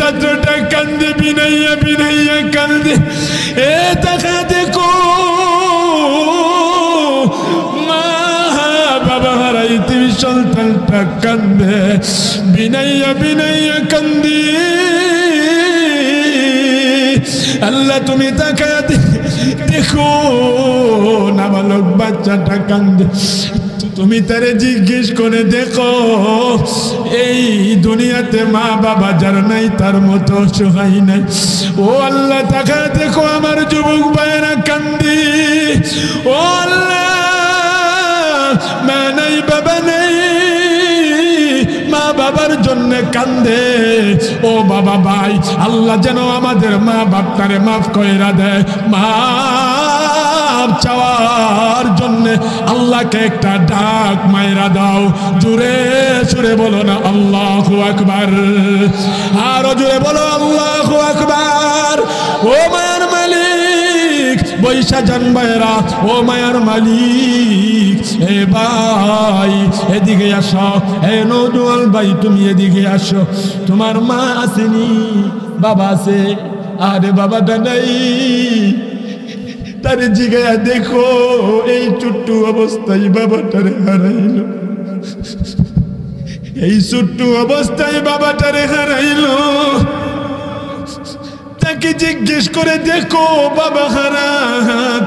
ছাত্রটা কান্দে, বিনাইয়া বিনাইয়া কান্দে। এ তাকা দেখো, মা বাবা হারাইতে সন্তানটা কান্দে, বিনাইয়া বিনাইয়া কান্দি। আল্লাহ তুমি তাকায়া দেখো, নাবালক বাচ্চাটা কান্দে। তুমি তারে জিজ্ঞেস করে দেখো, এই দুনিয়াতে মা বাবা যার নাই তার মতো সহায় নাই। ও আল্লাহ তাকায়া দেখো, আমার যুবক ভাইয়েরা কান্দি। ও আল্লাহ, মা নাই বাবা নাই, মা বাবার জন্য কান্দে। ও বাবা ভাই, আল্লাহ যেন আমাদের মা বাপটারে মাফ কইরা দেয়। মাফ চাওয়ার জন্য আল্লাহকে একটা ডাক মাইরা দাও। জোরে সুরে বলো না আল্লাহু আকবার, আরো জোরে বলো আল্লাহু আকবার। ও মায়ার মালিক, বৈশা জান ভাইরা, ও মায়ার মালিক, এ ভাই এদিকে আসো, এ নজওয়াল ভাই তুমি এদিকে আসো। তোমার মা আসেনি, বাবা আছে, আরে বাবাটা নাই, তারে জিগায়া দেখো, এই ছোট্ট অবস্থায় বাবাটারে হারাইল, এই ছোট্ট অবস্থায় বাবাটারে হারাইল। তাকে জিজ্ঞেস করে দেখো, বাবা হারা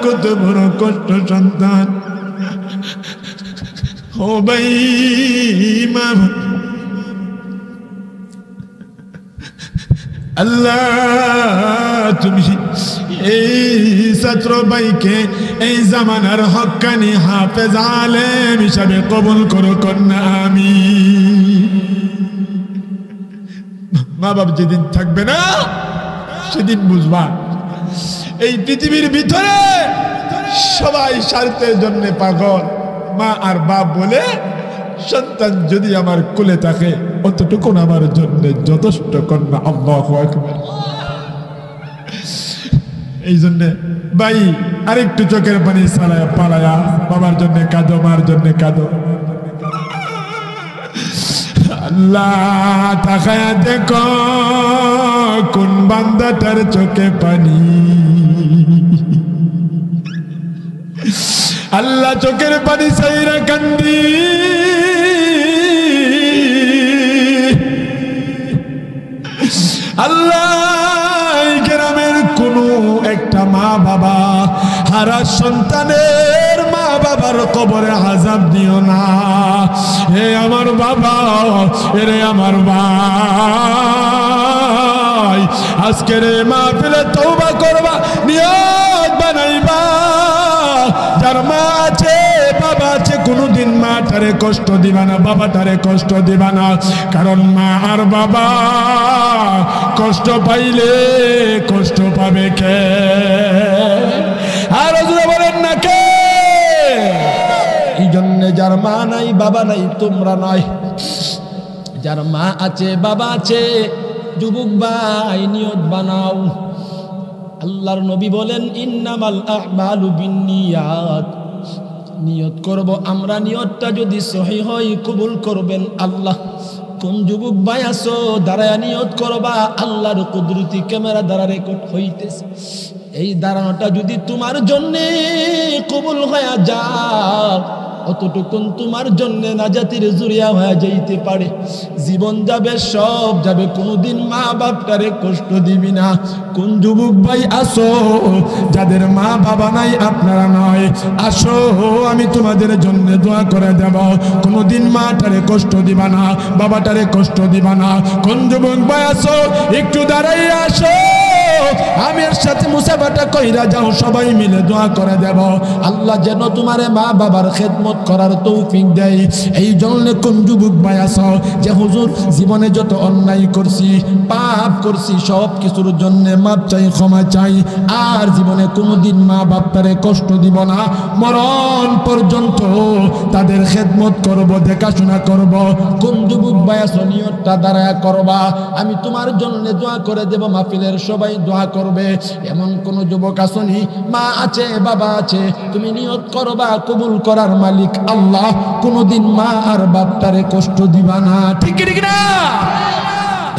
কত বড় কষ্ট সন্তান। ও ভাই মা, আল্লাহ তুমি এই ছাত্র ভাইকে এই জামানার হক্কানি হাফেজ আলেম হিসাবে কবুল করো কন্যা। আমি মা বাপ যেদিন থাকবে না সেদিন বুঝবা এই পৃথিবীর ভিতরে সবাই স্বার্থের জন্য পাগল। মা আর বাপ বলে সন্তান যদি আমার কোলে থাকে অতটুকু আমার জন্য যথেষ্ট কন্যা। আল্লাহু আকবার। এই জন্য ভাই আরেকটু চোখের পানি সালায়া পালায়া বাবার জন্য কাঁদো, মার জন্য কাঁদো। আল্লাহ তাকায়া দেখো, কোন বান্দাটার চোখে পানি। আল্লাহ চোখের পানি সাইরা কান্দি। আল্লাহ গ্রামের কোন একটা মা বাবা হারা সন্তানের মা বাবার কবরে আযাব দিও না। হে আমার বাবা, এরে আমার ভাই, আজকের মাহফিলে তওবা করবা, নিয়ত বানাইবা। যার মা আছে বাবা আছে, কোনোদিন মাটারে কষ্ট দিবা না, বাবাটারে কষ্ট দিবা না। কারণ মা আর বাবা কষ্ট পাইলে কষ্ট পাবে কে? আর বলেন না কে? এই জন্য যার মা নাই বাবা নাই তোমরা নয়, যার মা আছে বাবা আছে, যুবক ভাই নিয়ত বানাও। আল্লাহর নবী বলেন ইন্নামাল আ'মালু বিন্নিয়াত। নিয়ত করব আমরা, নিয়তটা যদি সহিহ হয় কবুল করবেন আল্লাহ। কোন যুবক ভাই আছো দাঁড়ায় নিয়ত করবা, আল্লাহর কুদরতি ক্যামেরা দ্বারা রেকর্ড হইতেছে। এই দাঁড়ানোটা যদি তোমার জন্য কবুল হয়ে যায়, অতটুকুন তোমার জন্য নাজাতের জুরিয়া হয়ে যাইতে পারে। জীবন যাবে, সব যাবে, কোনোদিন মা বাপটারে কষ্ট দিবি না। কোন যুবক ভাই আসো যাদের মা বাবা নাই, আপনারা নয়, আসো আমি তোমাদের জন্য দোয়া করে দেব। কোনোদিন মাটারে কষ্ট দিবা না, বাবাটারে কষ্ট দিবা না। কোন যুবক ভাই আসো একটু দাঁড়াই আসো, আমি এর সাথে মুসাফাটা কইরা যাও, সবাই মিলে দোয়া করে দেব। আল্লাহ যেন তোমারে মা বাবার খেদমত করার তৌফিক দেয়। এই জন্য কোন যুবক ভাই আছো যে হুজুর জীবনে যত অন্যায় করছি, পাপ করছি, সব কিছুর জন্য মাপ চাই, ক্ষমা চাই, আর জীবনে কোনোদিন মা বাপটারে কষ্ট দিব না, মরণ পর্যন্ত তাদের খেদমত করব, দেখাশোনা করব। কোন যুবক ভাই আছো নিয়তটা দাঁড়ায়া করবা, আমি তোমার জন্য দোয়া করে দেব, মাহফিলের সবাই দোয়া করবে। এমন কোন যুবক আসনি, মা আছে বাবা আছে, তুমি নিয়ত করবা, কবুল করার মালিক আল্লাহ, কোনদিন মা আর বাপটারে কষ্ট দিবা না। ঠিক ঠিক না?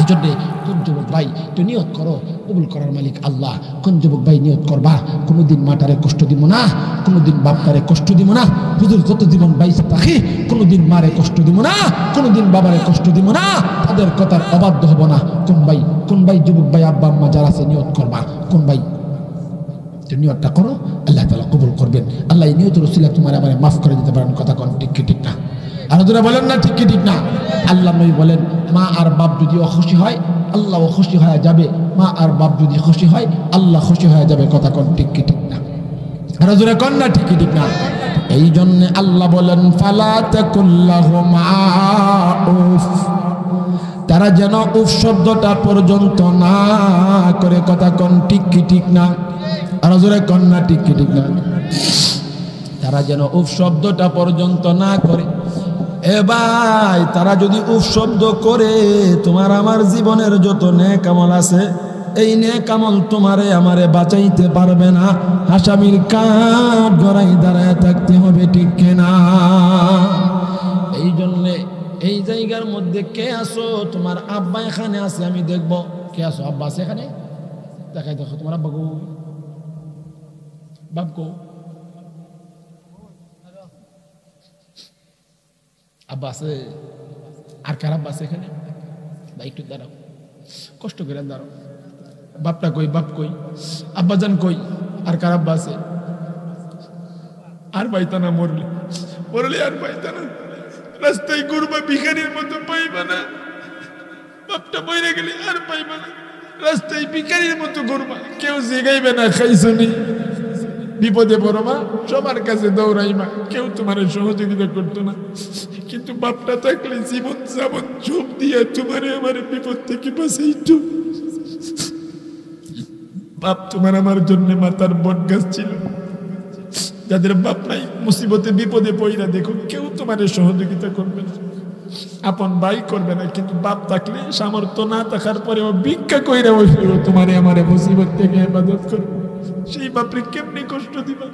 এই জন্যে কোন যুবক ভাই তুই নিয়ত করো, কবুল করার মালিক আল্লাহ। কোন যুবক ভাই নিয়ত করবা কোনোদিন মাটারে কষ্ট দিব না, কোনোদিন বাপটারে কষ্ট দিব না, হুজুর যত জীবন বাইসে থাকি কোনোদিন মারে কষ্ট দিব না, কোনোদিন বাবারে কষ্ট দিব না, তাদের কথার অবাধ্য হব না। কোন ভাই যুবক ভাই আব্বা আম্মা যারা আছে নিয়ত করবা, কোন ভাই নিয়তটা করো, আল্লাহ তাআলা কবুল করবেন। আল্লাহ এই নিয়তের উসিলা তোমার আমারে মাফ করে দিতে পারেন। কথা কোন ঠিক কি ঠিক না? আর ওরা বলেন না ঠিক কি ঠিক না? আল্লাহ নবী বলেন মা আর বাপ যদি খুশি হয় আল্লাহও খুশি হয়ে যাবে, মা আর বাপ যদি খুশি হয় আল্লাহ খুশি হয়ে যাবে। কথা কোন ঠিক কি ঠিক না? আর ওরা কোন না ঠিক কি ঠিক না? এই জন্য আল্লাহ বলেন ফালা তাকুল্লাহুমা উফ, তারা যেন উফ শব্দটা পর্যন্ত না করে। কথা কোন ঠিক কি ঠিক না? আর জোরে কন্যা ঠিক কি ঠিক না? তারা যেন উফ শব্দটা পর্যন্ত না করে। এ ভাই তারা যদি উফ শব্দ করে তোমার আমার জীবনের যত নেক আমল আছে এই নেক আমল তোমারে আমারে বাঁচাইতে পারবে না। আসামির কাঠ গড়াই দাঁড়ায় থাকতে হবে, ঠিক কিনা? এই জন্যে এই জায়গার মধ্যে কে আসো? তোমার আব্বা এখানে আছে, আমি দেখবো কে আসো। আব্বা আছে এখানে? দেখাই দেখো তোমার আব্বা গো, বাপ গো, আব্বা আছে? আর কার আব্বা আছে এখানে? ভাই একটু দাঁড়াও, কষ্ট করে দাঁড়াও। বাপটা কই? বাপ কই? আব্বা জান কই? আর কার আব্বা আছে? আর পাইতা না, মরলে আর পাইতা না। রাস্তায় ঘুরবা ভিখারির মতো পাইবা না, বাপটা মরে গেলে আর পাইবা না। রাস্তায় ভিখারির মতো ঘুরবা, কেউ জিগাইবে না খাইছনি। বিপদে পড়বা সবার কাছে দৌড়াইবা, কেউ তোমার সহযোগিতা করতো না। কিন্তু বাপটা থাকলে জীবন যাবন ঝোঁক দিয়ে তোমারে আমার বিপদ থেকে বাঁচাইতো। বাপ তোমার আমার জন্য মাথার বট গাছ ছিল। যাদের বাপ নাই মুসিবতে বিপদে পড়া দেখো কেউ তোমার সহযোগিতা করবে না, আপন ভাই করবে না। কিন্তু বাপ থাকলে সামর্থ্য না থাকার পরেও ভিক্ষা কইরা বসে তোমারে আমারে মুসিবত থেকে হেফাজত করবে। সেই বাপরে কেমনি কষ্ট দিবা?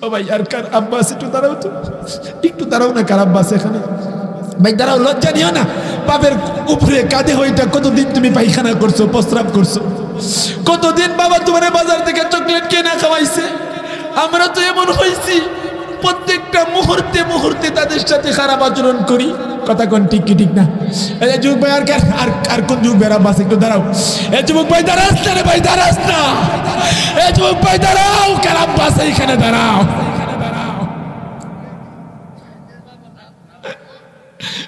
ও ভাই আর কার আব্বা আছে? একটু দাঁড়াও তো, একটু দাঁড়াও না। কার আব্বা আছে এখানে? ভাই দাঁড়াও, লজ্জা নিও না। বাপের উপরে কাঁধে হইটা কতদিন তুমি পায়খানা করছো, প্রস্রাব করছো? কতদিন বাবা তোমার বাজার থেকে চকলেট কেনা খাওয়াইছে? আমরা তো এমন হয়েছি প্রত্যেকটা মুহূর্তে মুহূর্তে তাদের সাথে খারাপ আচরণ করি। কথা কোন ঠিক কি ঠিক না? যুবক ভাই আর কোন যুবক ভাইরা বাস একটু দাঁড়াও। যুবক ভাই দাঁড়াস না রে ভাই, দাঁড়াস না। যুবক ভাই দাঁড়াও, খারাপ বাস এখানে দাঁড়াও।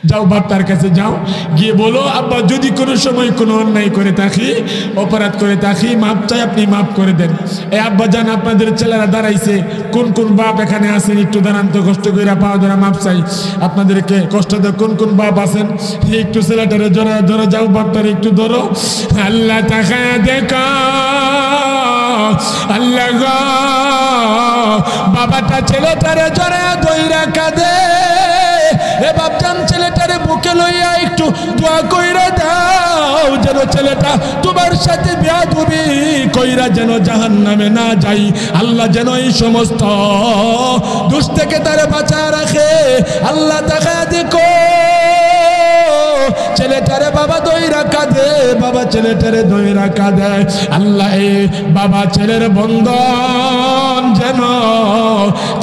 যাও বাপ্পার কাছে যাও, গিয়ে বলো আব্বা যদি কোনো সময় কোনো অন্যায় করে থাকি, অপরাধ করে থাকি, মাপ চাই, আপনি মাপ করে দেন। এই আব্বা জান আপনাদের ছেলেরা দাঁড়াইছে, কোন কোন বাপ এখানে আছেন একটু দাঁড়ান তো, কষ্ট করে পাওয়া ধরা মাপ চাই আপনাদেরকে। কষ্ট দেয় কোন কোন বাপ আছেন একটু ছেলেটারে জোরে ধরো, যাও বাপটারে একটু ধরো। আল্লাহ তাকা দেখা, আল্লাহ গো বাবাটা ছেলেটারে জোরে ধইরা কাঁদে। এ বাপজান ছেলেটারে বুকে লইয়া একটু দোয়া কইরা দাও, যেন ছেলেটা তোমার সাথে বেয়াদবি কইরা যেন জাহান্নামে না যাই। আল্লাহ যেন এই সমস্ত দোষ থেকে তারে বাঁচায় রাখে। আল্লাহ তাকায়া দেখো, ছেলেটারে বাবা দইরা কাঁদে, বাবা ছেলেটারে দইরা কাঁদে। আল্লাহ এই বাবা ছেলের বন্ধন যেন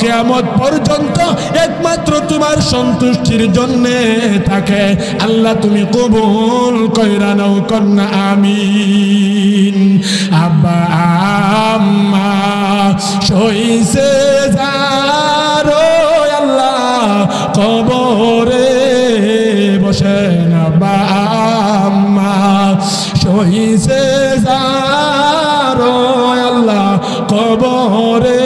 কিয়ামত পর্যন্ত একমাত্র তোমার সন্তুষ্টির জন্য থাকে। আল্লাহ তুমি কবুল কইরা নাও, কন্যা আমিন। আব্বা আম্মা সইছে যারো আল্লাহ কবরে বসেন। আব্বা আম্মা সইছে যারো আল্লাহ কবরে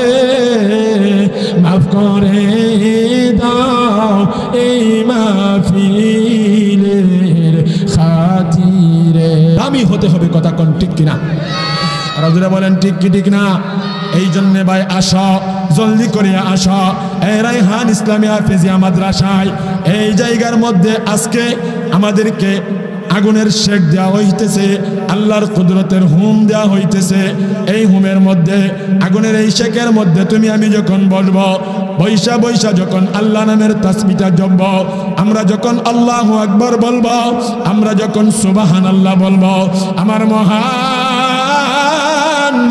মাফ করে দাও এই মাহফিলের খাতিরে। দামি হতে হবে, কথা কোন ঠিক কিনা? রাজুরা বলেন ঠিক কি ঠিক না? এই জন্য ভাই আসো, জলদি করে আসো এই রায়হান ইসলামিয়া হাফেজিয়া মাদ্রাসায়। এই জায়গার মধ্যে আজকে আমাদেরকে আগুনের শেক দেওয়া হইতেছে, আল্লাহর কুদরতের হুম দেওয়া হইতেছে। এই হুমের মধ্যে, আগুনের এই শেকের মধ্যে তুমি আমি যখন বসবো, বৈশা বৈশা যখন আল্লাহ নামের তাসবিহটা জপব, আমরা যখন আল্লাহু আকবার বলবো, আমরা যখন সুবহানাল্লাহ বলবো, আমার মহান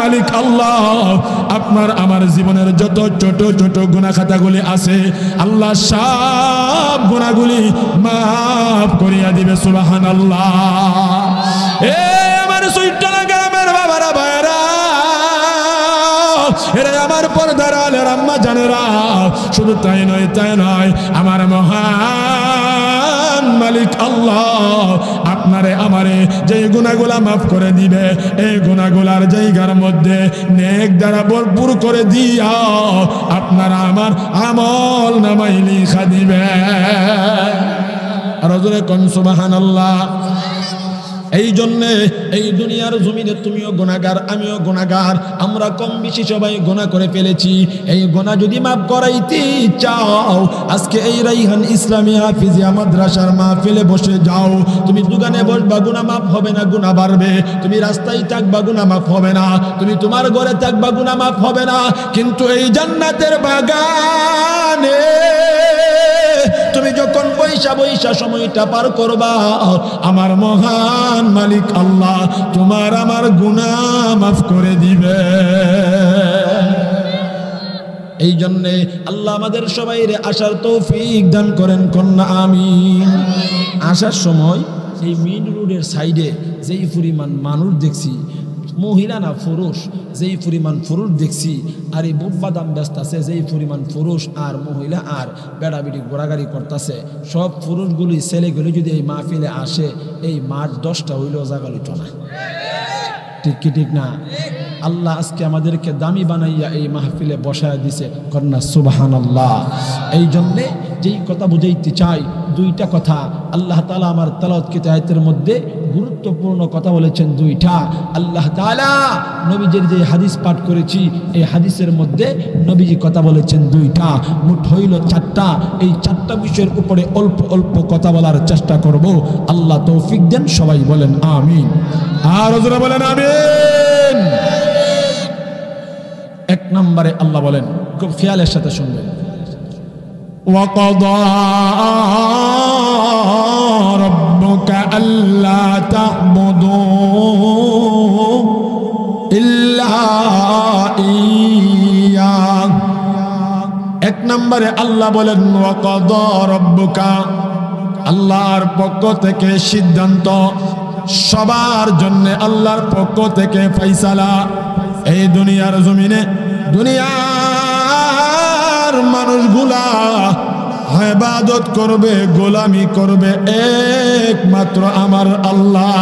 মালিক আল্লাহ আপনার আমার জীবনের যত ছোট ছোট গুনাহ খাতাগুলি আছে, আল্লাহ সব গুনাহগুলি মাফ করিয়া দিবে। সুবহানাল্লাহ। এ আমার সুইটনা গ্রামের বাবারা ভাইরা, এরা আমার পর্দার আলের আম্মা জানেরা, শুধু তাই নয়, তাই নয়, আমার মহান মালিক আল্লাহ আপনারে আমারে যে গুনাহগুলা মাফ করে দিবে, এই গুনাহগুলার জায়গার মধ্যে নেক দ্বারা ভরপুর করে দিয়া আপনারা আমার আমল নামাই লিখা দিবে। আর জোরে কোন সুবহানাল্লাহ। এই জন্যে এই দুনিয়ার জমিনে তুমিও গুনাহগার, আমিও গুনাহগার, আমরা কম বেশি সবাই গুনাহ করে ফেলেছি। এই গুনাহ যদি মাফ করাইতে চাও, আজকে এই রাইহান ইসলামী হাফিজিয়া মাদ্রাসার মাহফিলে বসে যাও। তুমি দোকানে বসবা, গুনাহ মাফ হবে না, গুনাহ বাড়বে। তুমি রাস্তায় থাকবা, গুনাহ মাফ হবে না। তুমি তোমার ঘরে থাকবা, গুনাহ মাফ হবে না। কিন্তু এই জান্নাতের বাগানে তুমি যখন বৈশা বৈশা সময়টা পার করবা, আমার মহান মালিক আল্লাহ তোমার আমার গুনাহ মাফ করে দিবে। এই জন্যে আল্লাহ আমাদের সবাইরে আসার তৌফিক দান করেন, কন্যা আমিন। আসার সময় এই মেইন রোডের সাইডে যেই পরিমাণ মানুষ দেখছি, মহিলা না পুরুষ, যেই পরিমাণ পুরুষ দেখছি, আর এই বুট বাদাম ব্যস্ত আছে, যেই পরিমাণ পুরুষ আর মহিলা আর বেড়াবিড়ি ঘোরাঘাড়ি করতেছে, সব পুরুষগুলি ছেলেগুলি যদি এই মাহফিলে আসে, এই মাঠ 10টা হইলেও জায়গা লইত না। ঠিক কি ঠিক না? আল্লাহ আজকে আমাদেরকে দামি বানাইয়া এই মাহফিলে বসায় দিছে, কন্যা সুবহানাল্লাহ। এই জন্যে যেই কথা বুঝাইতে চাই, দুইটা কথা আল্লাহ তাআলা আমার তেলাওয়াত আয়াতের মধ্যে গুরুত্বপূর্ণ কথা বলেছেন দুইটা। আল্লাহ তাআলা নবীজির যে হাদিস পাঠ করেছি, এই হাদিসের মধ্যে নবীজি কথা বলেছেন দুইটা, মোট হইল 4টা। এই 4টা বিষয়ের উপরে অল্প অল্প কথা বলার চেষ্টা করব। আল্লাহ তৌফিক দেন, সবাই বলেন আমিন। আর ওজরা বলেন আমিন। 1 নম্বরে আল্লাহ বলেন, খুব খেয়ালের সাথে শুনবেন, وَقَضَى رَبُّكَ أَلَّا تَعْبُدُوا إِلَّا إِيَّاهُ। 1 নম্বরে আল্লাহ বলেন وَقَضَى رَبُّكَ, আল্লাহর পক্ষ থেকে সিদ্ধান্ত, সবার জন্য আল্লাহর পক্ষ থেকে ফয়সালা। এই দুনিয়ার জমিনে দুনিয়ার মানুষগুলা ইবাদত করবে, গোলামি করবে একমাত্র আমার আল্লাহ।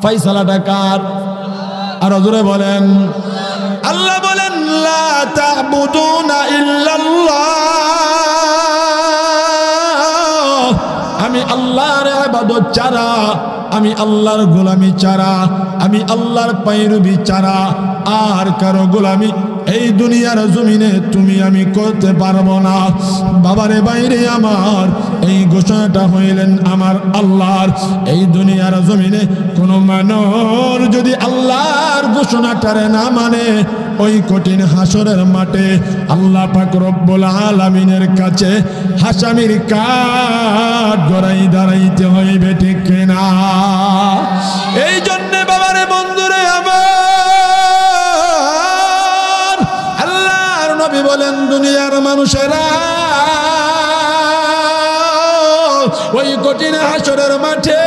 ফয়সালাটা কার? আর জোরে বলেন, আল্লাহ বলেন লা তা'বুদুনা ইল্লাল্লাহ, আমি আল্লাহর ইবাদত ছাড়া, আমি আল্লাহর গোলামি ছাড়া, আমি আল্লাহর পায়রবি ছাড়া আর কারো গোলামি এই দুনিয়ার জমিনে তুমি আমি করতে পারবো না। বাবারে বাইরে আমার এই ঘোষণাটা হইলেন আমার আল্লাহর। এই দুনিয়ার জমিনে কোনো মানুষ যদি আল্লাহর ঘোষণাটারে না মানে, ওই কঠিন হাসরের মাঠে আল্লাহ পাক রব্বুল আলামিনের কাছে হাসামির কাঠ গড়াই দাঁড়াইতে হইবে, ঠিক কিনা? এই জন্যে বাবারে বন্ধুরে আমার আল্লাহর নবী বলেন, দুনিয়ার মানুষেরা ওই কঠিন হাসরের মাঠে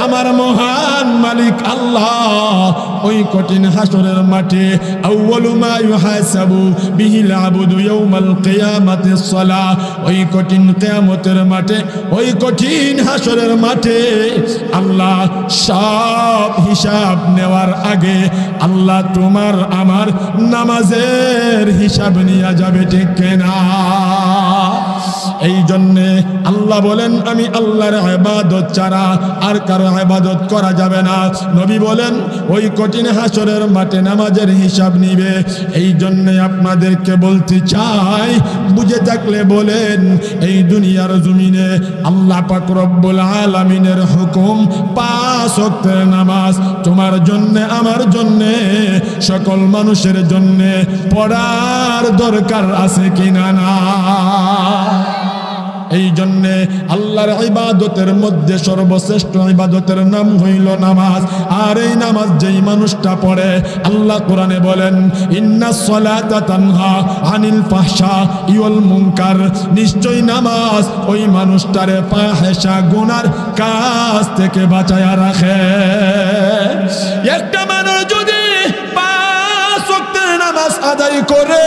আমার মহান মালিক আল্লাহ ওই কঠিন হাসরের মাঠে আউয়ালু মা ইউহাসাবু বিহিল আবদু ইয়াউমাল কিয়ামাতিস সালাহ, ওই কঠিন কিয়ামতের মাঠে, ওই কঠিন হাসরের মাঠে আল্লাহ সব হিসাব নেওয়ার আগে আল্লাহ তোমার আমার নামাজের হিসাব নিয়ে যাবে, ঠিক কিনা? এই জন্যে আল্লাহ বলেন আমি আল্লাহর ইবাদত ছাড়া আর কারো ইবাদত করা যাবে না। নবী বলেন ওই কঠিন হাসরের মাঠে নামাজের হিসাব নিবে। এই জন্যে আপনাদেরকে বলতে চাই, বুঝে থাকলে বলেন, এই দুনিয়ার জমিনে আল্লাহ পাক রব্বুল আলামিনের হুকুম 5 ওয়াক্তের নামাজ তোমার জন্যে আমার জন্যে সকল মানুষের জন্যে পড়ার দরকার আছে কিনা না। এই জন্যে আল্লাহর ইবাদতের মধ্যে সর্বশ্রেষ্ঠ ইবাদতের নাম হইল নামাজ। আর এই নামাজ যেই মানুষটা পড়ে, আল্লাহ কোরআনে বলেন ইন্নাস সালাতা তানহা আনিল ফাহশা ওয়াল মুনকার, নিশ্চয় নামাজ ওই মানুষটারে ফাহেশা গুনার কাজ থেকে বাঁচায়া রাখে। একটা মানুষ যদি 5 ওয়াক্তের নামাজ আদায় করে,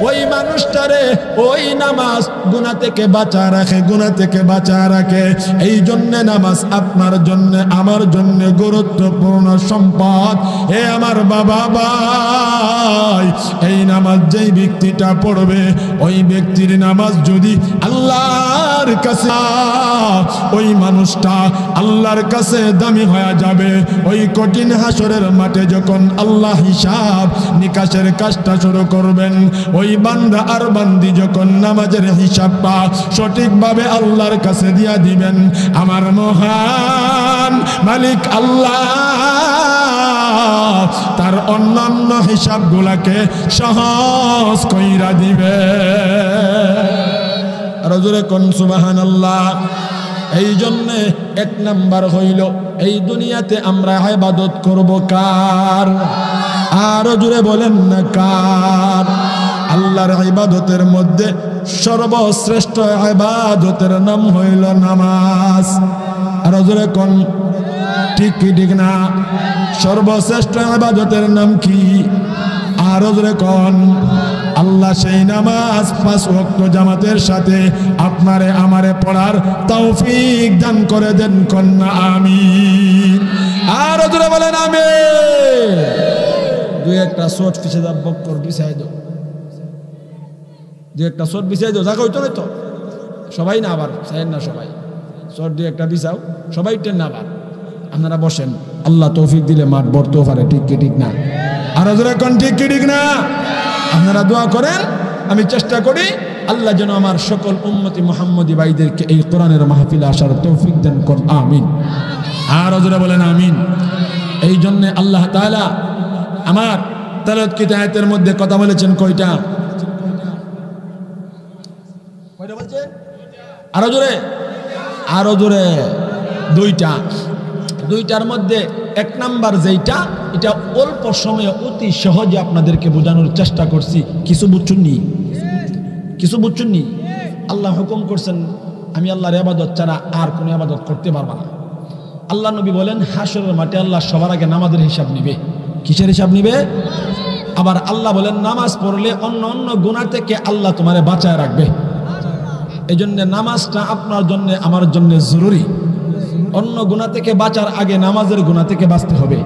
ওই মানুষটারে ওই নামাজ গুনাহ থেকে বাঁচা রাখে, গুনাহ থেকে বাঁচা রাখে। এই জন্য নামাজ আপনার জন্য আমার জন্য গুরুত্বপূর্ণ সম্পদ। হে আমার বাবা ভাই, এই নামাজ যেই ব্যক্তিটা পড়বে, ওই ব্যক্তির নামাজ যদি আল্লাহর কাছে, ওই মানুষটা আল্লাহর কাছে দামি হয়ে যাবে। ওই কঠিন হাসরের মাঠে যখন আল্লাহ হিসাব নিকাশের কাজটা শুরু করবেন, ওই বান্দা আর বান্দি যখন নামাজের হিসাবটা সঠিকভাবে আল্লাহর কাছে দিয়া দিবেন, আমার মহান মালিক আল্লাহ তার অন্যান্য হিসাবগুলাকে সহজ কইরা দিবে। আর জোরে কোন সুবহানাল্লাহ। এই জন্যে 1 নাম্বার হইল, এই দুনিয়াতে আমরা ইবাদত করব কার? আর জোরে বলেন না কার? আল্লাহর ইবাদতের মধ্যে সর্বশ্রেষ্ঠ ইবাদতের নাম হইল নামাজ। আর জোরে কোন ঠিক কি ঠিক না? সর্বশ্রেষ্ঠ ইবাদতের নাম কি? আর জোরে কোন? আল্লাহ সেই নামাজ 5 ওয়াক্ত জামাতের সাথে আপনারে আমারে পড়ার তৌফিক দান করে দেন। কন্যা আমিন। আর জোরে বলেন আমিন। দুই একটা শর্ট পিছে যা বক্কর পিছাই দাও, দুই একটা শর্ট পিছাই দাও। জায়গা হইতো না তো সবাই না, আবার চাইেন না সবাই, শর্ট দুই একটা পিছাও, সবাই টেন না। আবার আপনারা বসেন, আল্লাহ তৌফিক দিলে মাঠ ভরতেও পারে। ঠিক কি ঠিক না? আর জোরে কোন ঠিক কি ঠিক না? আপনারা দোয়া করেন, আমি চেষ্টা করি আল্লাহ যেন আমার সকল উম্মতি মুহাম্মদী ভাইদেরকে এই কোরআনের মাহফিলে আসার তৌফিক দেন। কোন আমিন। আর জোরে বলেন আমিন। এই জন্য আল্লাহ তাআলা আমার তেলাওয়াত কি আয়াতের মধ্যে কথা বলেছেন কয়টা? কয়টা বলছে? আরো জোরে, আরো জোরে। 2টা। 2টার মধ্যে 1 নাম্বার যেটা, এটা অল্প সময়ে অতি সহজে আপনাদেরকে বোঝানোর চেষ্টা করছি। কিছু বুঝছেন নি? কিছু বুঝছেন নি? আল্লাহ হুকুম করছেন আমি আল্লাহর ইবাদত ছাড়া আর কোনো ইবাদত করতে পারবো না। আল্লাহ নবী বলেন হাসরের মাঠে আল্লাহ সবার আগে নামাজের হিসাব নিবে। কিসের হিসাব নিবে? আবার আল্লাহ বলেন নামাজ পড়লে অন্য অন্য গুনাহ থেকে আল্লাহ তোমারে বাঁচায় রাখবে। এই জন্য নামাজটা আপনার জন্য আমার জন্য জরুরি। অন্য গুনাহ থেকে বাঁচার আগে নামাজের গুনাহ থেকে বাঁচতে হবে।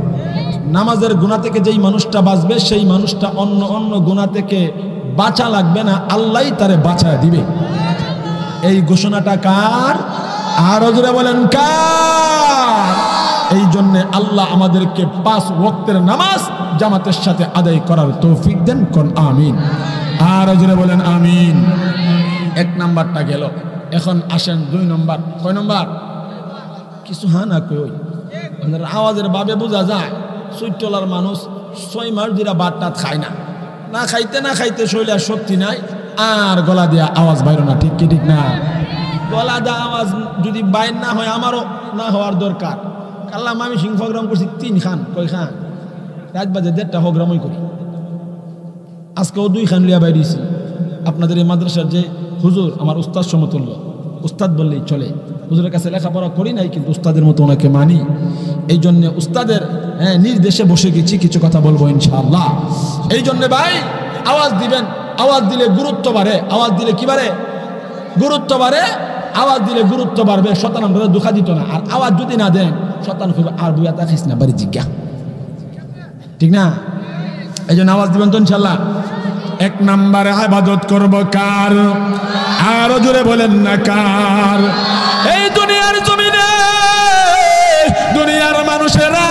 নামাজের গুনাহ থেকে যেই মানুষটা বাঁচবে, সেই মানুষটা অন্য অন্য গুনাহ থেকে বাঁচা লাগবে না, আল্লাহই তারে বাঁচায় দিবে। এই ঘোষণাটা কার? আর জোরে বলেন কার? এই জন্য আল্লাহ আমাদেরকে 5 ওয়াক্তের নামাজ জামাতের সাথে আদায় করার তৌফিক দেন। কোন আমিন। আর জোরে বলেন আমিন। 1 নাম্বারটা গেল। এখন আসেন 2 নাম্বার। কয় নাম্বার? কিছু হা না কই, আপনার আওয়াজের ভাবে বোঝা যায় চৈতলার মানুষ 6 মাস ধরে ভাতটা খায় না, না খাইতে না খাইতে শরীরে শক্তি নাই, আর গলা দিয়া আওয়াজ বাইর না। ঠিক কি ঠিক না? গলা দেওয়া আওয়াজ যদি বাইর না হয়, আমারও না হওয়ার দরকার। কাল্লা আমি সিং প্রোগ্রাম করছি 3 খান। কয় খান? রাত বাজে 1:30 প্রোগ্রামই করি। আজকেও 2 খান লিয়া বাইরেছি। আপনাদের এই মাদ্রাসার যে হুজুর, আমার উস্তাদ সমতুল্য, উস্তাদ বললেই চলে। হুজুরের কাছে লেখাপড়া করি নাই, কিন্তু উস্তাদের মতো ওনাকে মানি। এই জন্য উস্তাদের নির্দেশে বসে গেছি, কিছু কথা বলবো ইনশাআল্লাহ। এই জন্য ভাই আওয়াজ দিবেন, আওয়াজ দিলে গুরুত্ব বাড়ে। আওয়াজ দিলে কি বাড়ে? গুরুত্ব বাড়ে। আওয়াজ দিলে গুরুত্ব বাড়বে। শতান আমরা দুঃখা দিত না। আর আওয়াজ যদি না দেন, শতান খুবই আর বুয়া তাকিস না, বাড়ি জিজ্ঞা। ঠিক না? এই জন্য আওয়াজ দিবেন তো ইনশাআল্লাহ। এক নম্বরে ইবাদত করব কার? আরো জোরে বলেন না কার? এই দুনিয়ার জমিনে দুনিয়ার মানুষেরা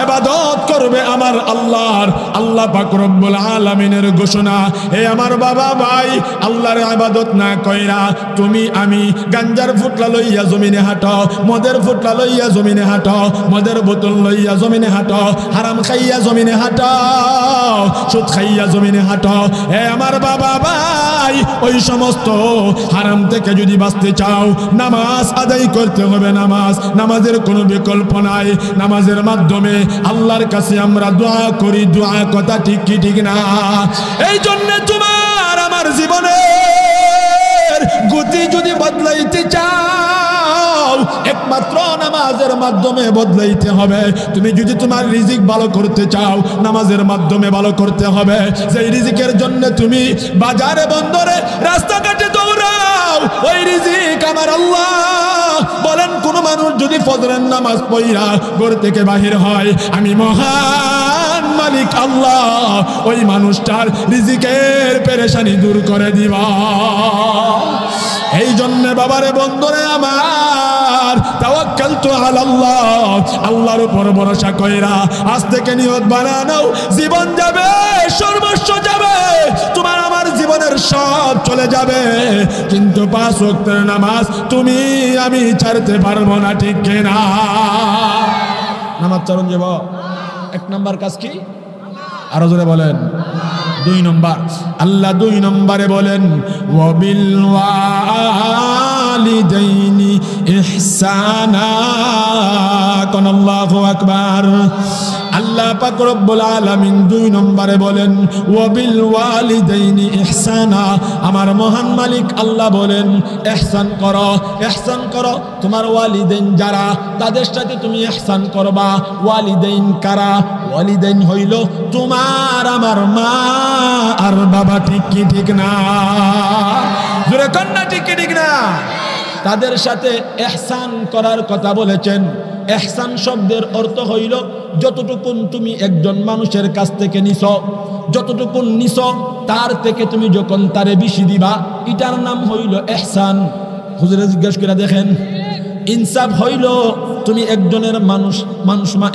ইবাদত করবে আমার আল্লাহর। আল্লাহ পাক রব্বুল আলামিনের ঘোষণা, হে আমার বাবা ভাই, আল্লাহর ইবাদত না কইরা তুমি আমি গাঞ্জার ফুটলা লইয়া জমিনে হাঁটো, মদের ফুটলা লইয়া জমিনে হাঁটো, মদের বোতল লইয়া জমিনে হাঁটো, হারাম খাইয়া জমিনে হাঁটো, সুদ খাইয়া জমিনে হাঁটো। হে আমার বাবা ভাই, ওই সমস্ত হারাম থেকে যদি বাঁচতে চাও, নামাজ আদায় করতে হবে। নামাজের কোনো বিকল্প নাই। নামাজের মাধ্যমে আল্লাহর কাছে আমরা দোয়া করি। দোয়া কথা ঠিক কি ঠিক না? এই জন্য তোমার আমার জীবনের গতি যদি বদলাইতে চাও, একমাত্র নামাজের মাধ্যমে বদলাইতে হবে। তুমি যদি তোমার রিজিক ভালো করতে চাও, নামাজের মাধ্যমে ভালো করতে হবে। সেই রিজিকের জন্য তুমি বাজারে বন্দরে রাস্তাঘাটে দৌড়াও, ওই রিজিক আমার আল্লাহ বলেন। কোন মানুষ যদি ফজরের নামাজ পড়া ঘর থেকে বাহির হয়, আমি মহান মালিক আল্লাহ ওই মানুষটার রিজিকের পেরেশানি দূর করে দিবা। এই জন্য বাবারে বন্ধুরে আমার, তাওয়াক্কালতু আলাল্লাহ, আল্লাহর উপর ভরসা কইরা আজ থেকে নিয়ত বানানো, জীবন যাবে, সর্বস্ব যাবে, তোমার আমার জীবনের সব চলে যাবে, কিন্তু 5 ওয়াক্তের নামাজ তুমি আমি ছাড়তে পারবো না, ঠিক কিনা? নামাজ চরণ যাব। 1 নম্বর কাজ কি? আরো জোরে বলেন। 2 নম্বর, আল্লাহ 2 নম্বরে বলেন ওয়াবিল ওয়ালিদাইনি ইহসানা। কোন আল্লাহু আকবার। আল্লাহ পাক রব্বুল আলামিন 2 নম্বরে বলেন ওয়াবিল ওয়ালিদাইনি ইহসানা। আমার মহান মালিক আল্লাহ বলেন ইহসান করো, ইহসান করো। তোমার ওয়ালিদাইন যারা, তাদের সাথে তুমি ইহসান করবা। ওয়ালিদাইন কারা? ওয়ালিদাইন হইল তোমার আমার মা আর বাবা, ঠিক কি ঠিক না? জোরে কন্যা, ঠিক কি ঠিক না? তাদের সাথে ইহসান করার কথা বলেছেন। ইহসান শব্দের অর্থ হইল যতটুকুন তুমি একজন মানুষের কাছ থেকে নিছো, যতটুকুন নিছো তার থেকে তুমি যখন তারে বেশি দিবা, এটার নাম হইল ইহসান। হুজুরে জিজ্ঞেস করে দেখেন, ইনসাফ হইল তুমি একজনের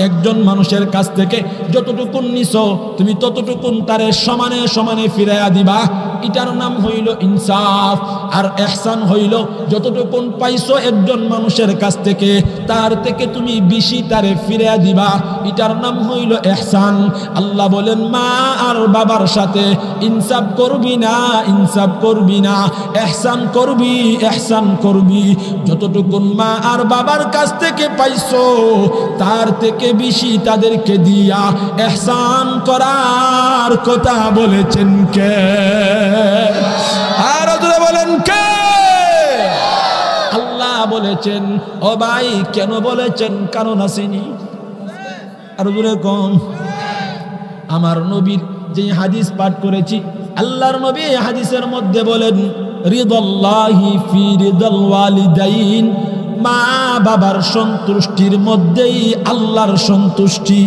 একজন মানুষের কাছ থেকে যতটুকুন নিছো তুমি ততটুকুন তারে সমানে সমানে ফিরাইয়া দিবা, এটার নাম হইল ইনসাফ। আর ইহসান হইল যতটুকুন পাইছো একজন মানুষের কাছ থেকে, তার থেকে তুমি বেশি তারে ফিরাইয়া দিবা, এটার নাম হইল ইহসান। আল্লাহ বলেন মা আর বাবার সাথে ইনসাফ করবি না, ইনসাফ করবি না, ইহসান করবি, ইহসান করবি। যতটুকুন মা আর বাবার কাছ থেকে পাইছো তার থেকে বেশি তাদেরকে দিয়া ইহসান করার কথা বলেছেন কে? আর জোরে বলেন কে? আল্লাহ বলেছেন। ও ভাই, কেন বলেছেন? কারণ আসেনি। আর জোরে কোন? আমার নবীর যে হাদিস পাঠ করেছি, আল্লাহর নবী এই হাদিসের মধ্যে বলেন রিদাল্লাহি ফি রিদাল ওয়ালিদাইন, মা বাবার সন্তুষ্টির মধ্যেই আল্লাহর সন্তুষ্টি।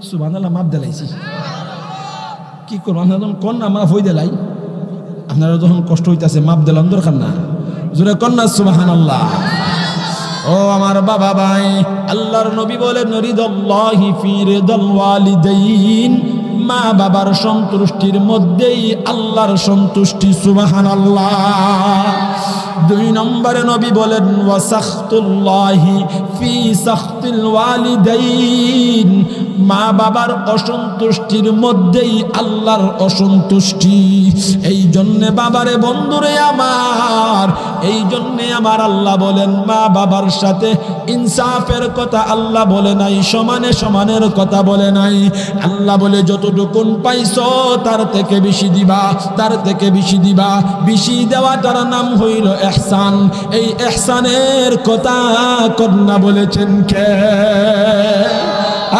সুবহানাল্লাহ, মাপ দিলাইছি। কি করব? আপনারা কোন না মাপ হই দিলাই, আপনারা যখন কষ্ট হইতাছে মাপ দিলাম দরকার না। জোরে কোন না সুবহানাল্লাহ। ও আমার বাবা ভাই, আল্লাহর নবী বলেন রিদাল্লাহি ফি রিদাল ওয়ালিদাইন, মা বাবার সন্তুষ্টির মধ্যেই আল্লাহর সন্তুষ্টি। সুবহানাল্লাহ। 2 নম্বরে নবী বলেন ওয়াসাখতুল্লাহি ফি সাখতিল ওয়ালিদাইন, মা বাবার অসন্তুষ্টির মধ্যেই আল্লাহর অসন্তুষ্টি। এই জন্যে বাবারে বন্ধুরে আমার, এই জন্যে আমার আল্লাহ বলেন মা বাবার সাথে ইনসাফের কথা আল্লাহ বলে নাই, সমানে সমানের কথা বলে নাই। আল্লাহ বলে যতটুকুন পাইছো তার থেকে বেশি দিবা, তার থেকে বেশি দিবা। বেশি দেওয়াটার নাম হইল ইহসান। এই ইহসানের কথা কন্যা বলেছেন কে?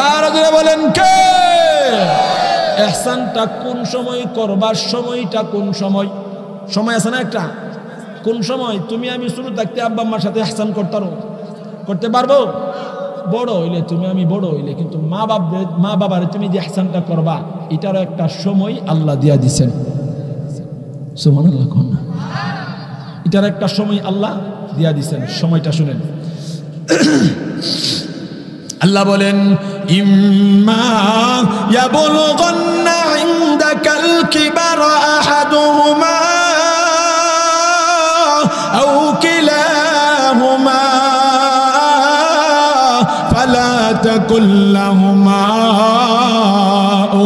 আর বলেন কে? ইহসানটা কোন সময় করবার, সময়টা কোন সময়? সময় আছে না একটা? কোন সময়? তুমি আমি শুরু থাকতে আব্বা আম্মার সাথে ইহসান করতে পারবো? বড় হইলে তুমি আমি বড় হইলে কিন্তু মা বাবার তুমি যে ইহসানটা করবা এটারও একটা সময় আল্লাহ দিয়া দিছেন। সুবহানাল্লাহ কোন না, এটার একটা সময় আল্লাহ দিয়া দিছেন। সময়টা শুনেন, আল্লাহ বলেন ইম্মা ইয়াবলুগান্না ইনদাকাল কিবারা আহাদুহুমা আও কিলাহুমা ফালা তাকুল লাহুমা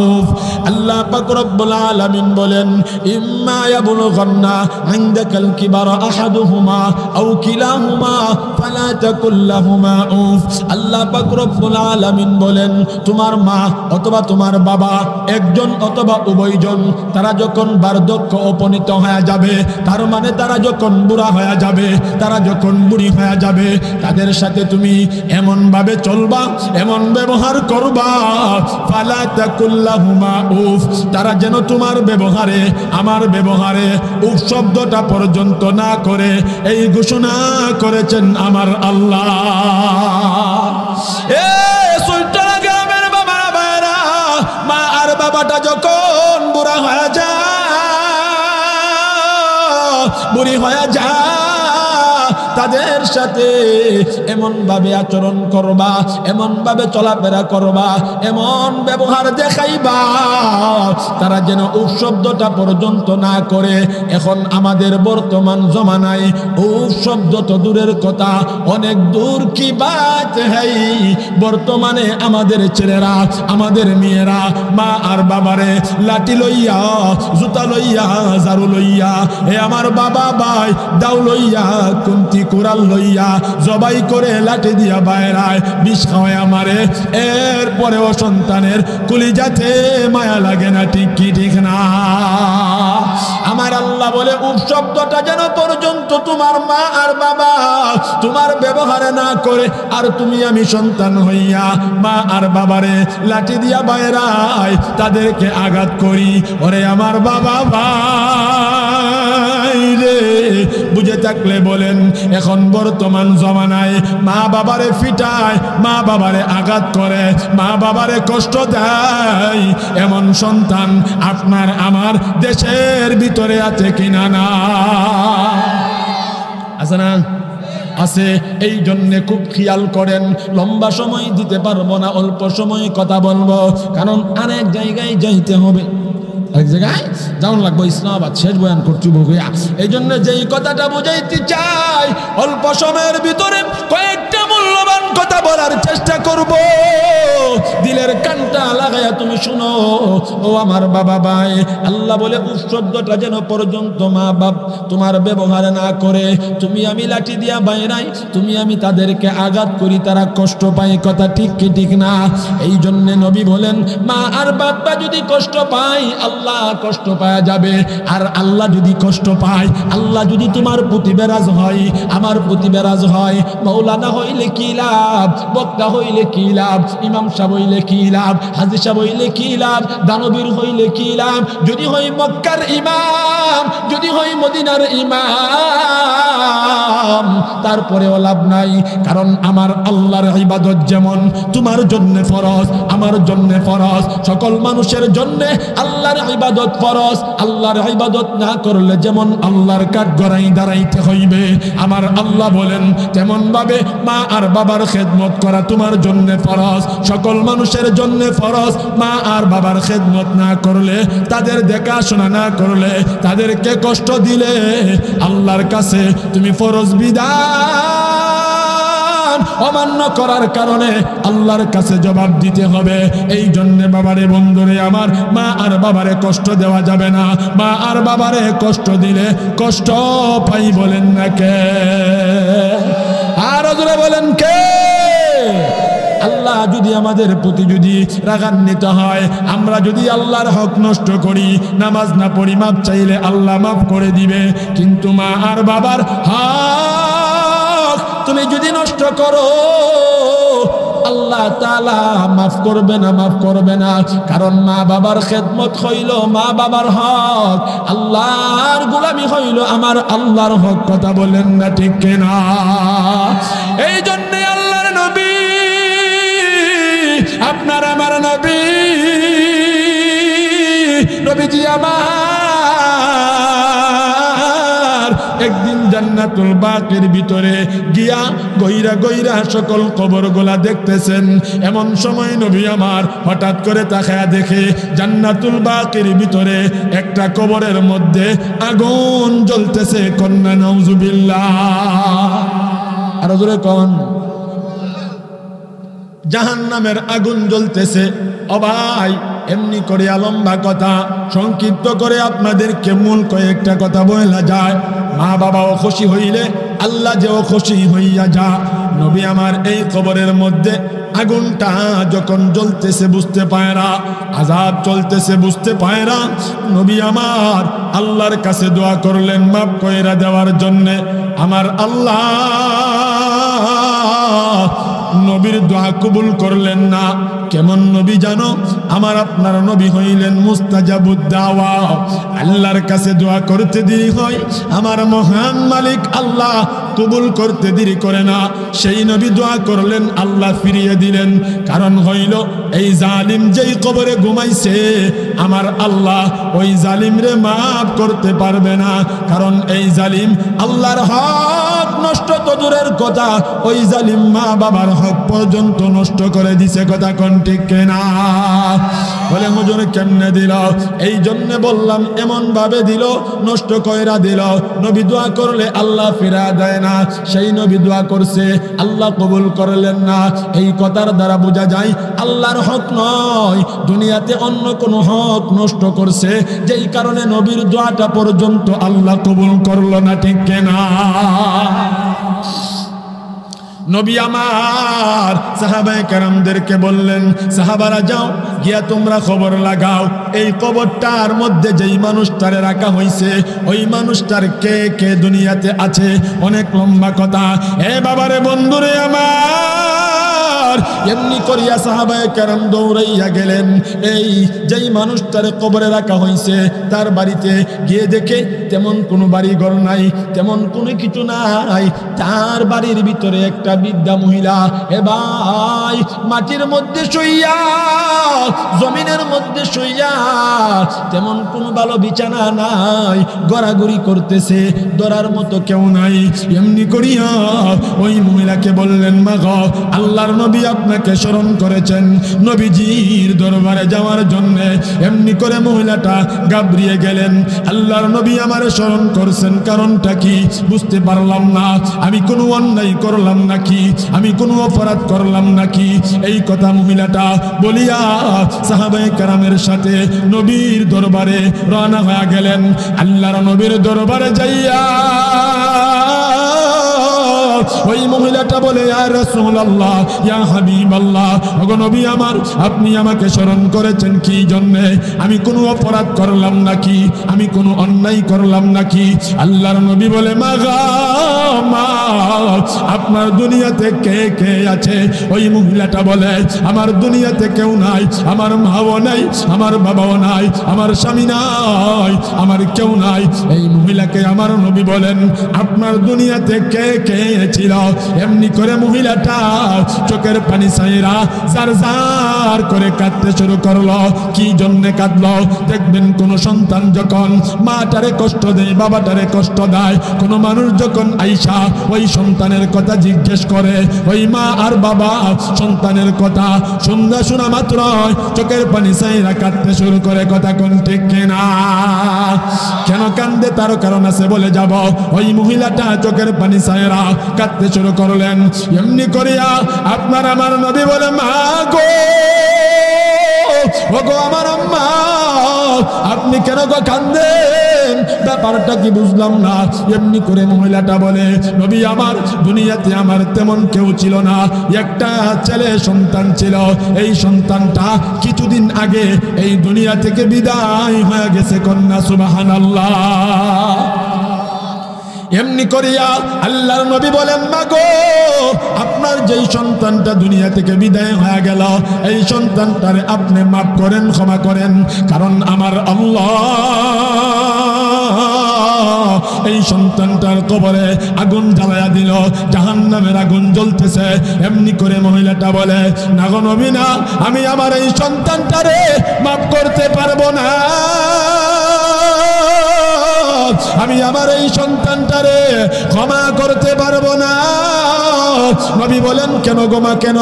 উফ। আল্লাহ পাক রব্বুল আলামিন বলেন ইম্মা ইয়াবলুগান্না ইনদাকাল কিবারা আহাদুহুমা আও কিলাহুমা ফালা তাকুল লাহুমা উফ। আল্লাহ পাক রব্বুল আলামিন বলেন তোমার মা অথবা তোমার বাবা একজন অথবা উভয়জন তারা যখন বার্ধক্য উপনীত হয়ে যাবে, তার মানে তারা যখন বুড়া হয়ে যাবে, তারা যখন বুড়ি হয়ে যাবে, তাদের সাথে তুমি এমন ভাবে চলবা, এমন ব্যবহার করবা ফালা তাকুল লাহুমা উফ, তারা যেন তোমার ব্যবহারে আমার ব্যবহারে উফ শব্দটা পর্যন্ত না করে। এই ঘোষণা করেছেন আমার আল্লাহ। গ্রামের বাবারা ভাইরা, মা আর বাবাটা যখন বুড়া হয়ে যায়, বুড়ি হয়ে যায়, তাদের সাথে এমন ভাবে আচরণ করবা, এমন ভাবে চলাফেরা করবা, এমন ব্যবহার দেখাইবা তারা যেন উফ শব্দটা পর্যন্ত না করে। এখন আমাদের বর্তমান জমানায় উফ শব্দ তো দূরের কথা, অনেক দূর কি বাত হই, বর্তমানে আমাদের ছেলেরা আমাদের মেয়েরা মা আর বাবারে লাঠি লইয়া, জুতা লইয়া, ঝাড়ু লইয়া, এ আমার বাবা ভাই দাও লইয়া, কুন্তি কুড়াল লইয়া জবাই করে লাঠি দিয়া বাইরায় বিষ খাওয়ায় আমারে। এরপরেও সন্তানের কলিজাতে মায়া লাগে না, ঠিক কি ঠিক না? আমার আল্লাহ বলে উফ শব্দটা যেন পর্যন্ত তোমার মা আর বাবা তোমার ব্যবহারে না করে, আর তুমি আমি সন্তান হইয়া মা আর বাবারে লাঠি দিয়া বাইরায় তাদেরকে আঘাত করি। ওরে আমার বাবা ভাই রে, বুঝে থাকলে বলেন এখন বর্তমান জমানায় মা বাবারে ফিটায়, মা বাবারে আঘাত করে, মা বাবারে কষ্ট দেয়, এমন সন্তান আপনার আমার দেশের ভিতরে আছে কিনা? না আছে না? আছে। এই জন্যে খুব খেয়াল করেন, লম্বা সময় দিতে পারবো না, অল্প সময় কথা বলবো, কারণ অনেক জায়গায় যাইতে হবে, এক জায়গায় যেমন লাগবো ইসলামাবাদ শেষ বয়ান করছি বগুয়া। এই জন্য যেই কথাটা বুঝাইতে চাই অল্প সময়ের ভিতরে কয়েকটা মূল্যবান কথা বলার চেষ্টা করব। দিলের কানটা লাগাইয়া তুমি শুনো ও আমার বাবা ভাই। আল্লাহ বলে উফ শব্দটা যেন পর্যন্ত মা বাপ তোমার ব্যবহার না করে, তুমি আমি লাঠি দিয়া বাইরাই, তুমি আমি তাদেরকে আঘাত করি, তারা কষ্ট পায়। কথা ঠিক কি ঠিক না? এই জন্যে নবী বলেন মা আর বাবা যদি কষ্ট পায় আল্লাহ কষ্ট পাওয়া যাবে। আর আল্লাহ যদি কষ্ট পায়, আল্লাহ যদি তোমার প্রতি বেরাজ হয়, আমার প্রতি বেরাজ হয়, মৌলানা হইলে কি লাভ, বক্তা হইলে কি লাভ, ইমাম সাহেব হইলে কি লাভ, হাজী সাহেব হইলে কি লাভ, দানবীর হইলে কি লাভ, যদি হই মক্কার ইমাম, যদি হই মদিনার ইমাম, তারপরেও লাভ নাই। কারণ আমার আল্লাহর ইবাদত যেমন তোমার জন্য ফরজ, আমার জন্য ফরজ, সকল মানুষের জন্য আল্লাহর ইবাদত ফরজ। আল্লাহর ইবাদত না করলে যেমন আল্লাহর কাঠগড়ায় দাঁড়াইতে হইবে, আমার আল্লাহ বলেন তেমন ভাবে মা আর বাবার খেদমত করা তোমার জন্য ফরজ, সকল মানুষের জন্য ফরজ। মা আর বাবার খেদমত না করলে, তাদের দেখাশোনা না করলে, তাদেরকে কষ্ট দিলে আল্লাহর কাছে তুমি ফরজ বিধান অমান্য করার কারণে আল্লাহর কাছে জবাব দিতে হবে। এই জন্য বাবারে বন্ধুরে আমার, মা আর বাবারে কষ্ট দেওয়া যাবে না। মা আর বাবারে কষ্ট দিলে কষ্ট পাই বলেন না কে? আর জোরে বলেন কে? আল্লাহ যদি আমাদের প্রতি যদি রাগান্বিত হয়, আমরা যদি আল্লাহর হক নষ্ট করি, নামাজ না পড়ি, মাপ চাইলে আল্লাহ মাফ করে দিবে। কিন্তু মা আর বাবার হক তুমি যদি নষ্ট করো, আল্লাহ তাআলা মাফ করবে না, মাফ করবে না। কারণ মা বাবার খেদমত হইল মা বাবার হক, আল্লাহর গোলামি হইল আমার আল্লাহর হক। কথা বলেন না ঠিক কিনা? এই জন্য আল্লাহর নবী আপনার নবীজি আমার একদিন জান্নাতুল বাকির ভিতরে গিয়া গইরা গইরা সকল কবরগুলা দেখতেছেন। এমন সময় নবী আমার হঠাৎ করে তাকায়া দেখে জান্নাতুল বাকির ভিতরে একটা কবরের মধ্যে আগুন জ্বলতেছে। কন্যা নাউজুবিল্লাহ, আর জোরে কোন জাহান্নামের আগুন জ্বলতেছে। ও ভাই, এমনি করে লম্বা কথা সংক্ষিপ্ত করে আপনাদেরকে মূল কয়েকটা কথা বলা যায়। মা বাবাও খুশি হইলে আল্লাহ যেও খুশি হইয়া যা। নবী আমার এই কবরের মধ্যে আগুনটা যখন জ্বলতেছে বুঝতে পায় না, আযাব চলতেছে বুঝতে পায় না, নবী আমার আল্লাহর কাছে দোয়া করলেন মাফ কইরা দেওয়ার জন্য। আমার আল্লাহ নবীর দোয়া কবুল করলেন না। কেমন নবী জানো? আমার আপনার নবী হইলেন মুস্তাজাবুদ দাওয়া। আল্লাহর কাছে দোয়া করতে দেরি হয়, আমার মহান মালিক আল্লাহ কবুল করতে দেরি করে না। সেই নবী দোয়া করলেন, আল্লাহ ফিরিয়ে দিলেন। কারণ হইল এই জালিম যেই কবরে ঘুমাইছে, আমার আল্লাহ ওই জালিমরে মাফ করতে পারবে না। কারণ এই জালিম আল্লাহর হক নষ্ট তো দূরের কথা, ওই জালিম মা বাবার হক পর্যন্ত নষ্ট করে দিছে। কথা কোন ঠিক কিনা? বলে হুজুর কেমনে দিল? এই জন্য বললাম এমন ভাবে দিল, নষ্ট কইরা দিল। নবী দোয়া করলে আল্লাহ ফিরা দেয় না, সেই নবী দোয়া করছে আল্লাহ কবুল করলেন না। এই কথার দ্বারা বোঝা যায় আল্লাহর হক নয়, দুনিয়াতে অন্য কোনো হক নষ্ট করছে, যেই কারণে নবীর দোয়াটা পর্যন্ত আল্লাহ কবুল করলো না। ঠিক কিনা? নবী আমার সাহাবায়ে কেরামদেরকে বললেন, সাহাবারা যাও গিয়া তোমরা খবর লাগাও এই কবরটার মধ্যে যেই মানুষটারে রাখা হয়েছে ওই মানুষটার কে কে দুনিয়াতে আছে। অনেক লম্বা কথা। এ বাবারে বন্ধুরে আমার, এমনি করিয়া সাহাবায়ে কেরাম দৌড়াইয়া গেলেন। এই যেই মানুষটারে কবরে রাখা হয়েছে তার বাড়িতে গিয়ে দেখে তেমন কোনো বাড়ি ঘর নাই, তেমন কোনো কিছু নাই। তার বাড়ির ভিতরে একটা বৃদ্ধা মহিলা, এ ভাই, মাটির মধ্যে শুইয়া, জমিনের মধ্যে শুইয়া, তেমন কোনো ভালো বিছানা নাই, গড়াগড়ি করতেছে, ধরার মতো কেউ নাই। এমনি করিয়া ওই মহিলাকে বললেন, মা গো, আল্লাহর নবী আপনাকে স্মরণ করেছেন নবীজির দরবারে যাওয়ার জন্য। এমনি করে মহিলাটা গাবড়িয়ে গেলেন, আল্লাহর নবী আমারে স্মরণ করছেন, কারণটা কি বুঝতে পারলাম না। আমি কোনো অন্যায় করলাম নাকি, আমি কোনো অপরাধ করলাম নাকি? এই কথা মহিলাটা বলিয়া সাহাবায়ে কেরামের সাথে নবীর দরবারে রওনা হয়ে গেলেন। আল্লাহর নবীর দরবারে যাইয়া ওই মহিলাটা বলে, ইয়া রাসূলুল্লাহ, ইয়া হাবিবাল্লাহ, ওগো নবী আমার, আপনি আমাকে স্মরণ করেছেন কি জন্যে? আমি কোনো অপরাধ করলাম নাকি, আমি কোনো অন্যায় করলাম নাকি? আল্লাহর নবী বলে, মা গো, মা, আপনার দুনিয়াতে কে কে আছে? ওই মহিলাটা বলে, আমার দুনিয়াতে কেউ নাই, আমার মাও নাই, আমার বাবাও নাই, আমার স্বামী নাই, আমার কেউ নাই। এই মহিলাকে আমার নবী বলেন, আপনার দুনিয়াতে কে কে ছিল? এমনি করে মহিলাটা চোখের পানি ছাইরা জার জার করে কাঁদতে শুরু করলো। কি জন্যে কাঁদলো? দেখবেন কোন সন্তান যখন মাটারে কষ্ট দেয়, বাবাটারে কষ্ট দেয়, কোন মানুষ যখন আইসা ওই সন্তানের কথা জিজ্ঞেস করে, ওই মা আর বাবা সন্তানের কথা শুনতে শোনা মাত্র চোখের পানি ছাইরা কাঁদতে শুরু করে। কথা কোন ঠিক কিনা? কেন কান্দে তার কারণ আছে, বলে যাব। ওই মহিলাটা চোখের পানি ছাইরা কাঁদতে শুরু করলেন। এমনি করিয়া আপনার আমার নবী বলে, মা গো, ও গো আমার আম্মা, আপনি কেন গো কান্দেন? ব্যাপারটা কি বুঝলাম না। এমনি করে মহিলাটা বলে, নবী আমার, দুনিয়াতে আমার তেমন কেউ ছিল না, একটা ছেলে সন্তান ছিল। এই সন্তানটা কিছুদিন আগে এই দুনিয়া থেকে বিদায় হয়ে গেছে। কন্যা সুবহানাল্লাহ। এমনি করিয়া আল্লাহর নবী বলেন, মা গো, আপনার যেই সন্তানটা দুনিয়া থেকে বিদায় হয়ে গেল, এই সন্তানটারে আপনি মাফ করেন, ক্ষমা করেন। কারণ আমার আল্লাহ এই সন্তানটার কবরে আগুন জ্বালায়া দিল, জাহান্নামের আগুন জ্বলতেছে। এমনি করে মহিলাটা বলে, না গো নবী না, আমি আমার এই সন্তানটারে মাফ করতে পারবো না, আমি আমার এই সন্তানটারে ক্ষমা করতে পারবো না। নবী বলেন, কেন গোমা, কেন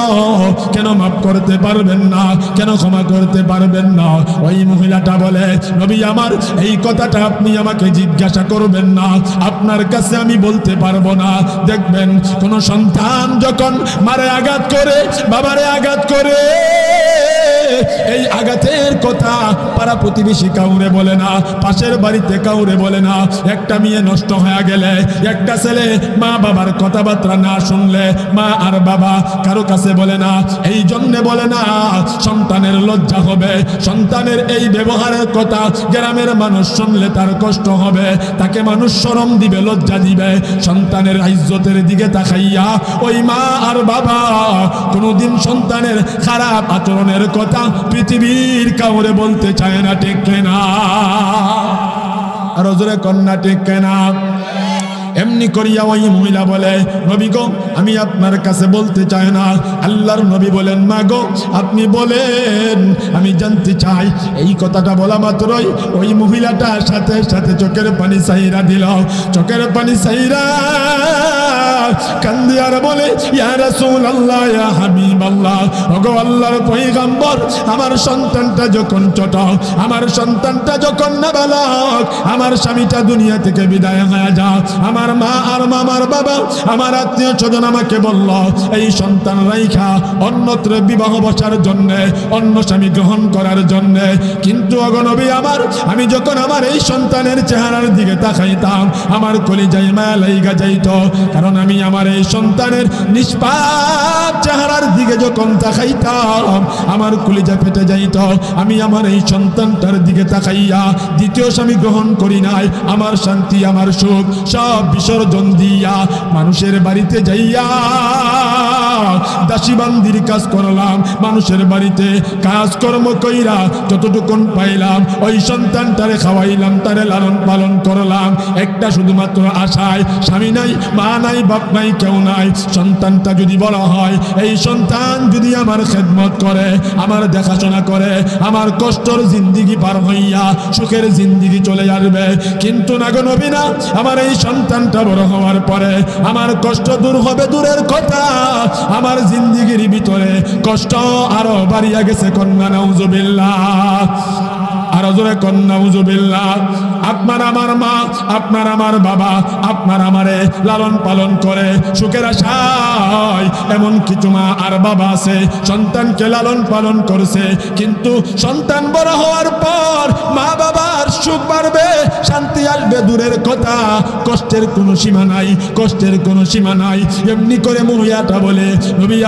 কেন মাফ করতে পারবেন না, কেন ক্ষমা করতে পারবেন না? ওই মহিলাটা বলে, নবী আমার এই কথাটা আপনি আমাকে জিজ্ঞাসা করবেন না, আপনার কাছে আমি বলতে পারবো না। দেখবেন কোন সন্তান যখন মারে আঘাত করে, বাবারে আঘাত করে, এই আঘাতের কথা পাড়া প্রতিবেশী কাউরে বলে না, পাশের বাড়িতে কাউরে বলে না। একটা মেয়ে নষ্ট হয়ে গেলে, একটা ছেলে মা বাবার কথাবার্তা না শুনলে, মা আর বাবা কারো কাছে বলে না। এই জন্যে বলে না, সন্তানের লজ্জা হবে, সন্তানের এই ব্যবহারের কথা গ্রামের মানুষ শুনলে তার কষ্ট হবে, তাকে মানুষ শরম দিবে, লজ্জা দিবে। সন্তানের ইজ্জতের দিকে তাকাইয়া ওই মা আর বাবা কোনোদিন সন্তানের খারাপ আচরণের কথা পৃথিবীর কাউরে বলতে চায় না, ঠিক না? আর ওজরে কন্যা, ঠিক না? এমনি করিয়া ওই মহিলা বলে, নবী গো আমি আপনার কাছে বলতে চাই না। আল্লাহর নবী বলেন, মা গো আপনি বলেন, আমি জানতে চাই। এই কথাটা বলা মাত্রই ওই মহিলাটা সাথে সাথে চোখের পানি সাইরা দিল, চোখের পানি সাইরা কান্দি আর বলে, ইয়া রাসূলুল্লাহ, ইয়া হাবিবাল্লাহ, ওগো আল্লাহর পয়গম্বর, আমার সন্তানটা যখন ছোট, আমার সন্তানটা যখন নাবালক, আমার স্বামীটা দুনিয়া থেকে বিদায় হয়ে যায়, আমার মা আর মামার বাবা, আমার আত্মীয় স্বজন আমাকে বলল এই সন্তান রাইখা অন্যত্র বিবাহ বসার জন্য, অন্য স্বামী গ্রহণ করার জন্য। কিন্তু ওগো নবী আমার, আমি যখন আমার এই সন্তানের চেহারার দিকে তাকাইতাম, আমার কলিজায় মায়া লাইগা যাইত, কারণ আমি আমার এই সন্তানের নিষ্পাপ চেহারার দিকে যখন তাকাইতাম আমার কলিজা ফেটে যাইত। আমি আমার এই সন্তানটার দিকে তাকাইয়া দ্বিতীয় স্বামী গ্রহণ করি নাই, আমার শান্তি আমার সুখ সব বিসর্জন দিয়া মানুষের বাড়িতে যাইয়া দাসীবান্দির কাজ করলাম, মানুষের বাড়িতে কাজকর্ম কইরা যতটুকুন পাইলাম ওই সন্তানটারে খাওয়াইলাম, তারে লালন পালন করলাম, একটা শুধুমাত্র আশায়, স্বামী নাই, মা নাই, বাপ নাই, কেউ নাই। সন্তানটা যদি বলা হয়, এই সন্তান যদি আমার খেদমত করে, আমার দেখাশোনা করে, আমার কষ্টর জিন্দিগি পার হইয়া সুখের জিন্দিগি চলে আসবে। কিন্তু না গো নবী না, আমার এই সন্তানটা বড় হওয়ার পরে আমার কষ্ট দূর হবে দূরের কথা, আমার জিন্দিগির ভিতরে কষ্ট আরো বাড়িয়া গেছে। কন্যা নাউজুবিল্লাহ, আর জোরে কন্যা নাউজুবিল্লাহ। আপনার আমার মা, আপনার আমার বাবা, আপনার আমারে লালন পালন করে সুখের আশায়, এমন কিছু মা আর বাবা আছে সন্তানকে লালন পালন করছে, কিন্তু সন্তান বড় হওয়ার পর মা বাবার সুখ বাড়বে, শান্তি আসবে দূরের কথা, কষ্টের কোনো সীমা নাই, কষ্টের কোনো সীমা নাই। এমনি করে মহিলাটা বলে, নবী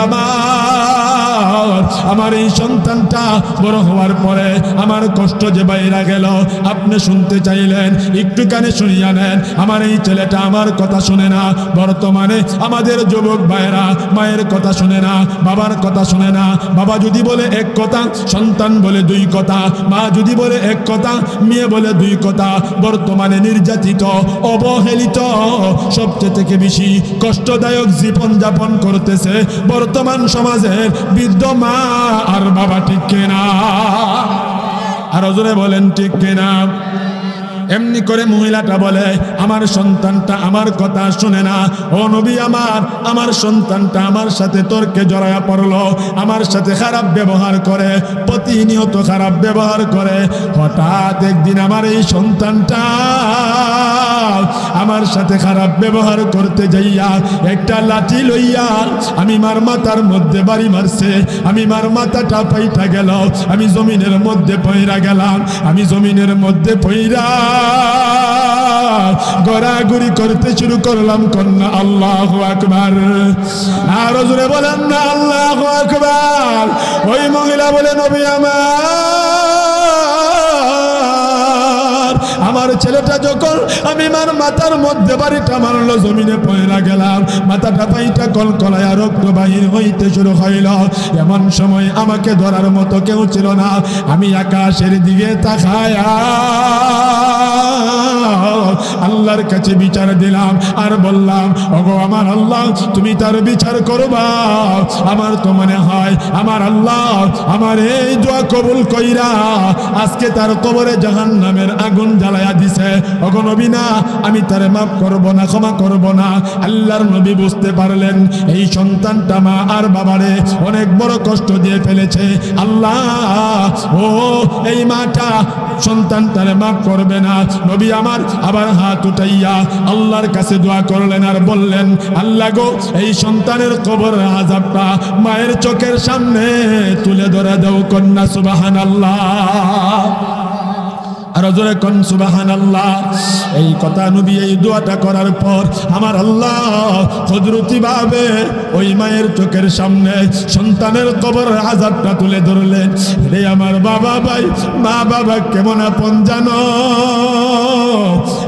আমার এই সন্তানটা বড় হওয়ার পরে আমার কষ্ট যে বাইরে গেল, আপনি শুনতে চাইলেন, একটু কানে শুনিয়া নেন। আমার এই ছেলেটা আমার কথা শুনে না। বর্তমানে আমাদের যুবক ভাইরা মায়ের কথা শুনে না, বাবার কথা শুনে না। বাবা যদি বলে এক কথা, সন্তান বলে দুই কথা, মা যদি বলে এক কথা, মেয়ে বলে দুই কথা। বর্তমানে নির্যাতিত, অবহেলিত, সবচেয়ে থেকে বেশি কষ্টদায়ক জীবন যাপন করতেছে বর্তমান সমাজের বৃদ্ধ মা আর বাবা, ঠিক কিনা? আর জোরে বলেন ঠিক কিনা? এমনি করে মহিলাটা বলে, আমার সন্তানটা আমার কথা শুনে না। ও নবী আমার সন্তানটা আমার সাথে তর্কে জড়ায়া পড়লো, আমার সাথে খারাপ ব্যবহার করে, প্রতিনিয়ত খারাপ ব্যবহার করে। হঠাৎ একদিন আমার এই সন্তানটা আমার সাথে খারাপ ব্যবহার করতে যাইয়া একটা লাঠি লইয়া আমি মার মাথার মধ্যে বাড়ি মারছে। আমি মার মাথাটা পাইটা গেল, আমি জমিনের মধ্যে পইরা গেলাম। আমি জমিনের মধ্যে পইরা গড়াগড়ি করতে শুরু করলাম। কন্যা আল্লাহু আকবার, আর জোরে বলেন না আল্লাহু আকবার। ওই মহিলা বলে, নবী আমার ছেলেটা যখন আমি মার মাথার মধ্যে বাড়িটা মারলো, জমিনে পয়রা গেলাম, মাথাটা পাইটা কলকলায়া রক্ত বাহির হইতে শুরু হইল। এমন সময় আমাকে ধরার মতো কেউ ছিল না। আমি আকাশের দিকে তাকায়া আল্লাহর কাছে বিচার দিলাম আর বললাম, ওগো আমার আল্লাহ, তুমি তার বিচার করবা। আমার তো মনে হয় আমার আল্লাহ আমার এই দোয়া কবুল কইরা আজকে তার কবরে জাহান্নামের আগুন জ্বালায়া দিছে। ওগো নবী না, আমি তারে মাফ করব না, ক্ষমা করব না। আল্লাহর নবী বুঝতে পারলেন এই সন্তানটা মা আর বাবারে অনেক বড় কষ্ট দিয়ে ফেলেছে। আল্লাহ ও এই মাটা সন্তানটারে মাফ করবে না। নবী আমার আবার হাত উঠাইয়া আল্লাহর কাছে দোয়া করলেন আর বললেন, আল্লাহ গো, এই সন্তানের কবরের আযাবটা মায়ের চোখের সামনে তুলে ধরে দাও। কন্যা সুবহানাল্লাহ, আর জোরে কোন সুবহানাল্লাহ। এই কথা নবী এই দোয়াটা করার পর আমার আল্লাহ কুদরতি ভাবে ওই মায়ের চোখের সামনে সন্তানের কবরের আযাবটা তুলে ধরলেন। রে আমার বাবা ভাই, মা বাবা কেমন আপন জানো?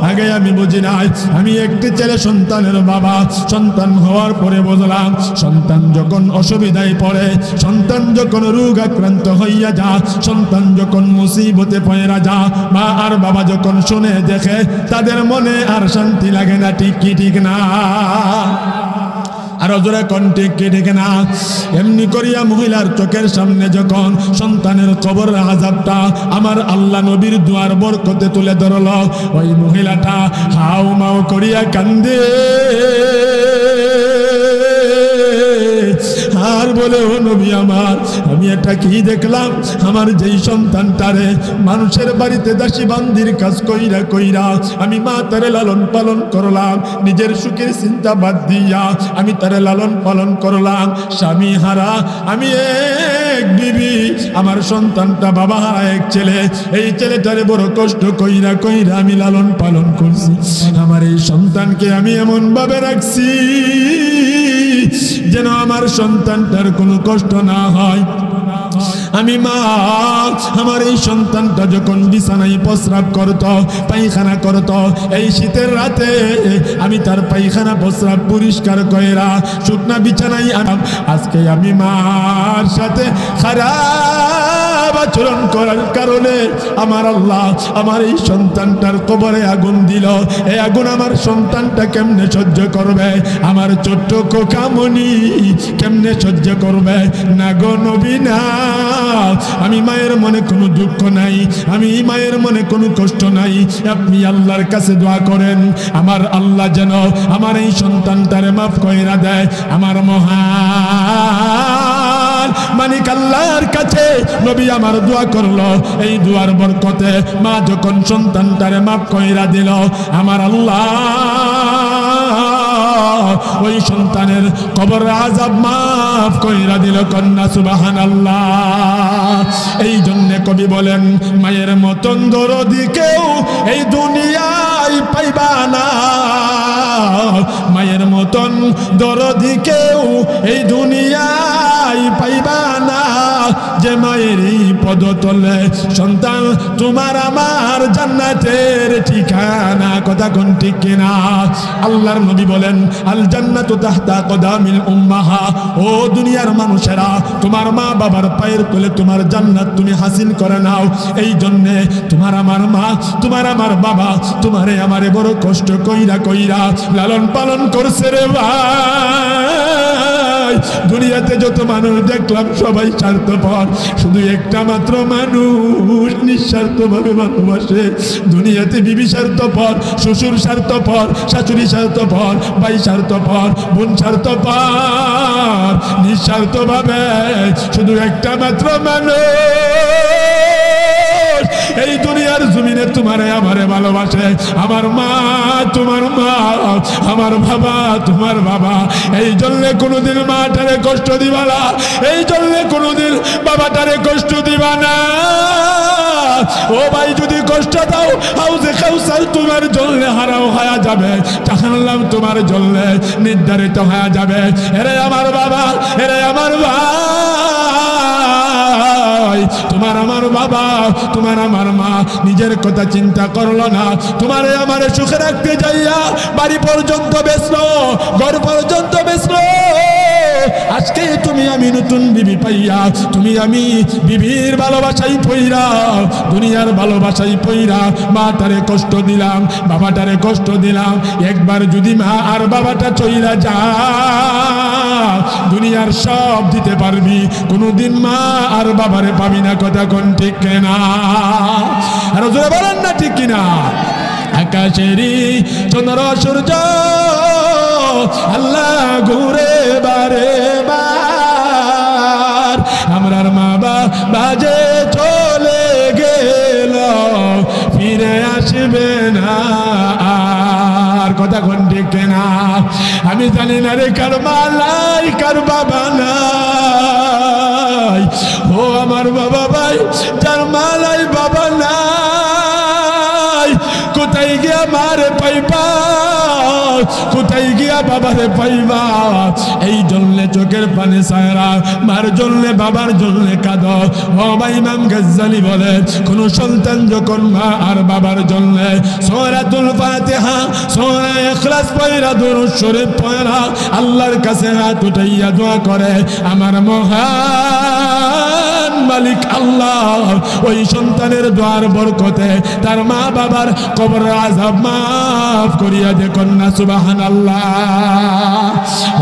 আগে আমি বুঝি নাই। আমি একটি ছেলে সন্তানের বাবা। সন্তান হওয়ার পরে বুঝলাম, সন্তান যখন অসুবিধায় পড়ে, সন্তান যখন রোগ আক্রান্ত হইয়া যা, সন্তান যখন মুসিবতে পড়া যা, মা আর বাবা যখন শুনে দেখে তাদের মনে আর শান্তি লাগে না। ঠিক কি ঠিক না? আর জোরে কোন ঠিক কি ঠিক না? এমনি করিয়া মহিলার চোখের সামনে যখন সন্তানের কবরের আযাবটা আমার আল্লাহ নবীর দুয়ার বরকতে তুলে ধরল, ওই মহিলাটা হাউ মাউ করিয়া কান্দে আর বলে, ও নবী আমার, আমি এটা কি দেখলাম? আমার যেই সন্তানটারে মানুষের বাড়িতে দাসী বান্দির কাজ কইরা কইরা আমি মা তারে লালন পালন করলাম, নিজের সুখের চিন্তা বাদ দিয়া আমি তারে লালন পালন করলাম। স্বামী হারা আমি এক বিবি, আমার সন্তানটা বাবা হারা এক ছেলে। এই ছেলেটারে বড় কষ্ট কইরা কইরা আমি লালন পালন করছি। আমার এই সন্তানকে আমি এমন ভাবে রাখছি যেন আমার সন্তানটার কোনো কষ্ট না হয়। আমি মা, আমার এই সন্তানটা যখন বিছানায় প্রস্রাব করত, পায়খানা করত, এই শীতের রাতে আমি তার পায়খানা প্রস্রাব পরিষ্কার কইরা শুকনা বিছানায় আনাম। আজকে আমি মার সাথে খারাপ আচরণ করার কারণে আমার আল্লাহ আমার এই সন্তানটার কবরে আগুন দিল। এই আগুন আমার সন্তানটা কেমনে সহ্য করবে? আমার ছোট্ট কোকামণি কেমনে সহ্য করবে? না গো নবী না, আমি মায়ের মনে কোনো দুঃখ নাই, আমি মায়ের মনে কোনো কষ্ট নাই। আপনি আল্লাহর কাছে দোয়া করেন আমার আল্লাহ যেন আমার এই সন্তানটারে মাফ কইরা দেয়। আমার মহান মানিক আল্লাহর কাছে নবী আমার দোয়া করলো। এই দোয়ার বরকতে মা যখন সন্তানটারে মাফ কইরা দিল, আমার আল্লাহ ওই সন্তানের কবরের আযাব মাফ কইরা দিল। কন্যা সুবহানাল্লাহ। এই জন্য কবি বলেন, মায়ের মতন দরদি কেউ এই দুনিয়ায় পাইবা না, মায়ের মতন দরদি কেউ এই দুনিয়ায় পাইবা না। যে মায়ের এই পদতলে সন্তান তোমার আমার জান্নাতের ঠিকানা। কথা কোন ঠিক কিনা? আল্লাহর নবী বলেন, আল জান্নাতু তাহতা কদামিল উম্মাহা। ও দুনিয়ার মানুষেরা, তোমার মা বাবার পায়ের তলে তোমার জান্নাত তুমি হাসিল করে নাও। এই জন্যে তোমার আমার মা, তোমার আমার বাবা তোমারে আমারে বড় কষ্ট কইরা কইরা লালন পালন করছে রে ভাই। দুনিয়াতে যত মানুষ দেখলাম সবাই স্বার্থপর, শুধু একটা মাত্র মানুষ নিঃস্বার্থভাবে ভালোবাসে। দুনিয়াতে বিবি স্বার্থপর, শ্বশুর স্বার্থপর, শাশুড়ি স্বার্থপর, ভাই স্বার্থপর, বোন স্বার্থপর। নিঃস্বার্থভাবে শুধু একটা মাত্র মানুষ এই দুনিয়ার জমিনে তোমারে আমারে ভালোবাসে। আমার মা তোমার মা, আমার বাবা তোমার বাবা। এই জন্য কোনোদিন মাটারে কষ্ট দিবা না, এই জন্য কোনোদিন বাবাটারে কষ্ট দিবা না। ও ভাই, যদি কষ্ট দাও হাউজে কাউসার তোমার জন্য হারাও হয়ে যাবে, জাহান্নাম তোমার জন্য নির্ধারিত হয়ে যাবে। এরে আমার বাবা, এরে আমার ভাই, তোমার আমার বাবা, তোমার আমার মা নিজের কথা চিন্তা করলো না, তোমারে আমারে সুখে রাখতে যাইয়া বাড়ি পর্যন্ত বেচলো, ঘর পর্যন্ত বেচলো। আজকে তুমি আমি নতুন বিবি পাইয়া, তুমি আমি বিবির ভালোবাসাই পইরা, দুনিয়ার ভালোবাসাই পইরা মাটারে কষ্ট দিলাম, বাবাটারে কষ্ট দিলাম। একবার যদি মা আর বাবাটা চইরা যা, দুনিয়ার সব দিতে পারবি, কোনদিন মা আর বাবারে পাবি না। কথা কোন ঠিক কিনা? আর জোরে বলেন না ঠিক কিনা? আকাশেরই চন্দ্র সূর্য আল্লাহ ঘুরে বারে বার, আমরার মা বাবা যে চলে গেল ফিরে আসবে না আর। কথা কোন ঠিক না? আমি জানি না রে কার মালাই কার বাবা নাই। ও আমার বাবা ভাই, যার মালাই বাবা নাই, কোথায় গিয়া মারে পাইবা, কোথায় গিয়া বাবারে পাইবা? এই জন্যে চোখের পানি সায়রা, মার জন্যে বাবার জন্যে কাঁদ। ও ভাই, ইমাম গাজ্জালি বলে কোন সন্তান যখন মা আর বাবার জন্যে সূরাতুল ফাতিহা, সূরা ইখলাস পড়া, দুরূদ শরীফ পড়া, আল্লাহর কাছে হাত উঠাইয়া দোয়া করে, আমার মহান মালিক আল্লাহ ওই সন্তানের দোয়ার বরকতে তার মা বাবার কবর আযাব মাফ করিয়া দে। কন্যা সুবহানাল্লাহ।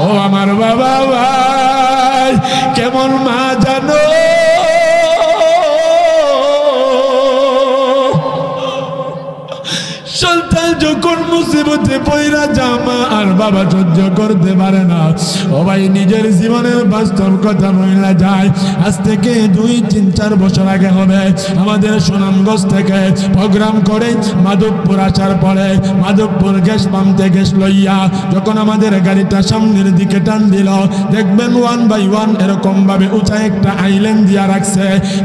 ও আমার বাবা ভাই, কেমন মা জানো? সন্তান যখন মুসিবতে পইরা জামা আর বাবা সহ্য করতে পারে না, ও ভাই নিজের জীবনের বাস্তব কথা বইলা যায়। আজ থেকে 2-3-4 বছর আগে হবে, আমাদের সুনামগঞ্জ থেকে প্রোগ্রাম করে মাধবপুর আসার পরে মাধবপুর গ্যাস পাম্পে গ্যাস লইয়া যখন আমাদের গাড়িটা সামনের দিকে টান দিল, দেখবেন 1 by 1 এরকম ভাবে উঁচা একটা আইল্যান্ড দিয়া রাখছে।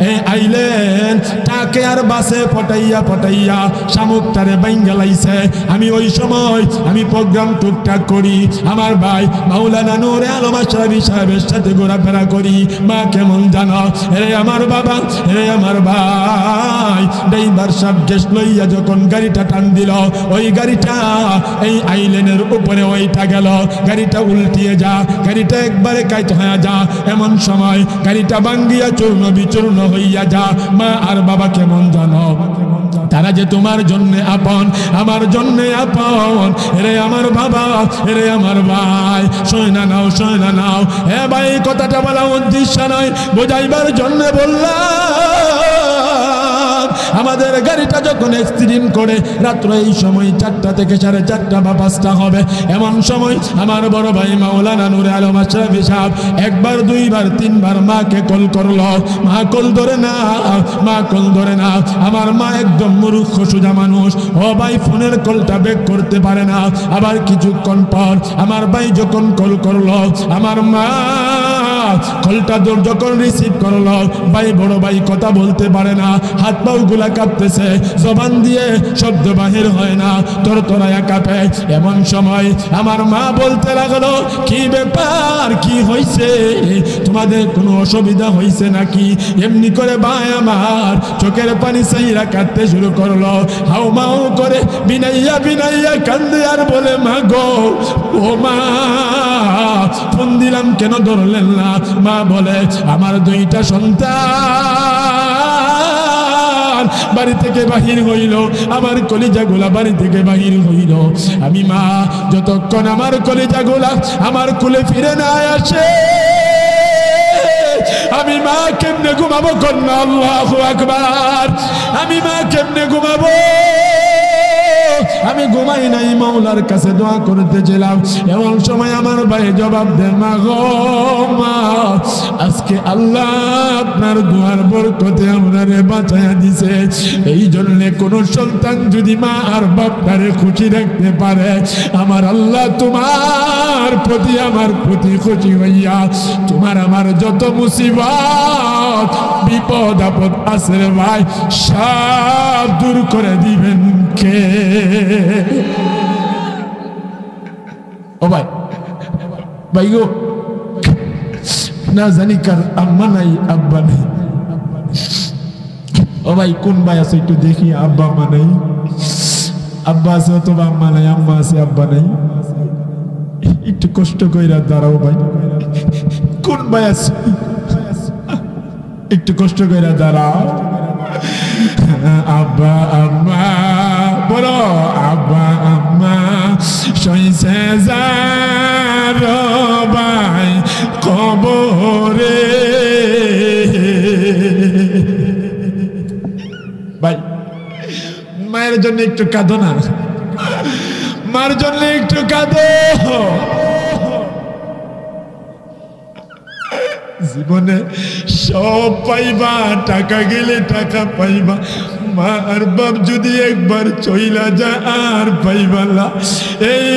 এই আইল্যান্ড টাকে আর বাসে ফটাইয়া ফটাইয়া শামুকটারে গেলাইছে। আমি ওই সময় আমি প্রোগ্রাম টুকটাক করি, আমার ভাই মাওলানা নূরে আলম আশরাফি সাহেবের সাথে ঘোরাফেরা করি। মা কেমন জানো? রে আমার বাবা, রে আমার ভাই, ড্রাইভার সাহেব গ্যাস লইয়া যখন গাড়িটা টান দিল, ওই গাড়িটা এই আইল্যান্ডের উপরে ওইটা গেল, গাড়িটা উল্টিয়ে যা, গাড়িটা একবারে কাইট হয়ে যা, এমন সময় গাড়িটা ভাঙ্গিয়া চূর্ণ বিচূর্ণ হইয়া যা। মা আর বাবা কেমন জানো? তারা যে তোমার জন্য আপন, আমার জন্য আপন। রে আমার বাবা, রে আমার ভাই, শোনা নাও, শোনা নাও। হে ভাই, কথাটা বলা উদ্দেশ্য নয়, বোঝাইবার জন্য বললাম। আমাদের গাড়িটা যখন অ্যাক্সিডেন্ট করে রাত্র এই সময় 4টা থেকে 4:30 বা 5টা হবে, এমন সময় আমার বড় ভাই মাওলানা নূরে আলম আশরাফি সাহেব 1বার 2বার 3বার মাকে কল করলো। মা কল ধরে না, মা কল ধরে না। আমার মা একদম মূর্খ সোজা মানুষ, ও ভাই ফোনের কলটা ব্যাক করতে পারে না। আবার কিছুক্ষণ পর আমার ভাই যখন কল করলো, আমার মা কলটা যখন রিসিভ করলো, ভাই বড় ভাই কথা বলতে পারে না, হাত পাও গুলা কাঁপতেছে, জবান দিয়ে শব্দ বাহির হয় না, তরতরায়া কাঁপে। এমন সময় আমার মা বলতে লাগলো, কি ব্যাপার, কি হয়েছে, তোমাদের কোনো অসুবিধা হয়েছে নাকি? এমনি করে ভাই আমার চোখের পানি চাইরা কাঁদতে শুরু করলো, হাউ মাউ করে বিনাইয়া বিনাইয়া কান্দে আর বলে, মা গো, ও মা, ফোন দিলাম কেন ধরলেন না? মা বলে, আমার 2টা সন্তান বাড়ি থেকে বাহির হইল, আমার কলিজাগুলা বাড়ি থেকে বাহির হইল। আমি মা যতক্ষণ আমার কলিজাগুলা আমার কোলে ফিরে না আসে, আমি মা কেমনে ঘুমাবো? কন্যা আল্লাহু আকবার। আমি মা কেমনে ঘুমাবো? আমি ঘুমাই নাই, মাওলার কাছে দোয়া করতেছিলাম। এমন সময় আমার ভাই জবাব দেয়, মা গো মা, আজকে আল্লাহ আপনার দোয়ার বরকতে আমারে বাঁচাইয়া দিছে। এই জন্য কোন সন্তান যদি মা আর বাপটারে খুশি রাখতে পারে, আমার আল্লাহ তোমার প্রতি আমার প্রতি খুশি হইয়া তোমার আমার যত মুসিবত বিপদ আপদ আছে রে ভাই, সব দূর করে দিবেন কে? ও ভাই, ভাই গো, না জানি কার আম্মা নাই আব্বা নাই, ও ভাই কোন ভাই আছে একটু দেখি, আব্বা আম্মা নাই, আব্বা আছে অথবা আম্মা নাই, আম্মা আছে আব্বা নাই, একটু কষ্ট কইরা দাঁড়াও ভাই, কোন ভাই আছে একটু কষ্ট কইরা দাঁড়াও। আব্বা আম্মা বলো, আব্বা আম্মা সইছে যার ভাই কবরে। ভাই মায়ের জন্য একটু কাঁদো না, মার জন্য একটু কাঁদো। জীবনে সব পাইবা, টাকা গেলে টাকা পাইবা, মা আর বাপ যদি একবার চইলা যা আর পাইবা না। এই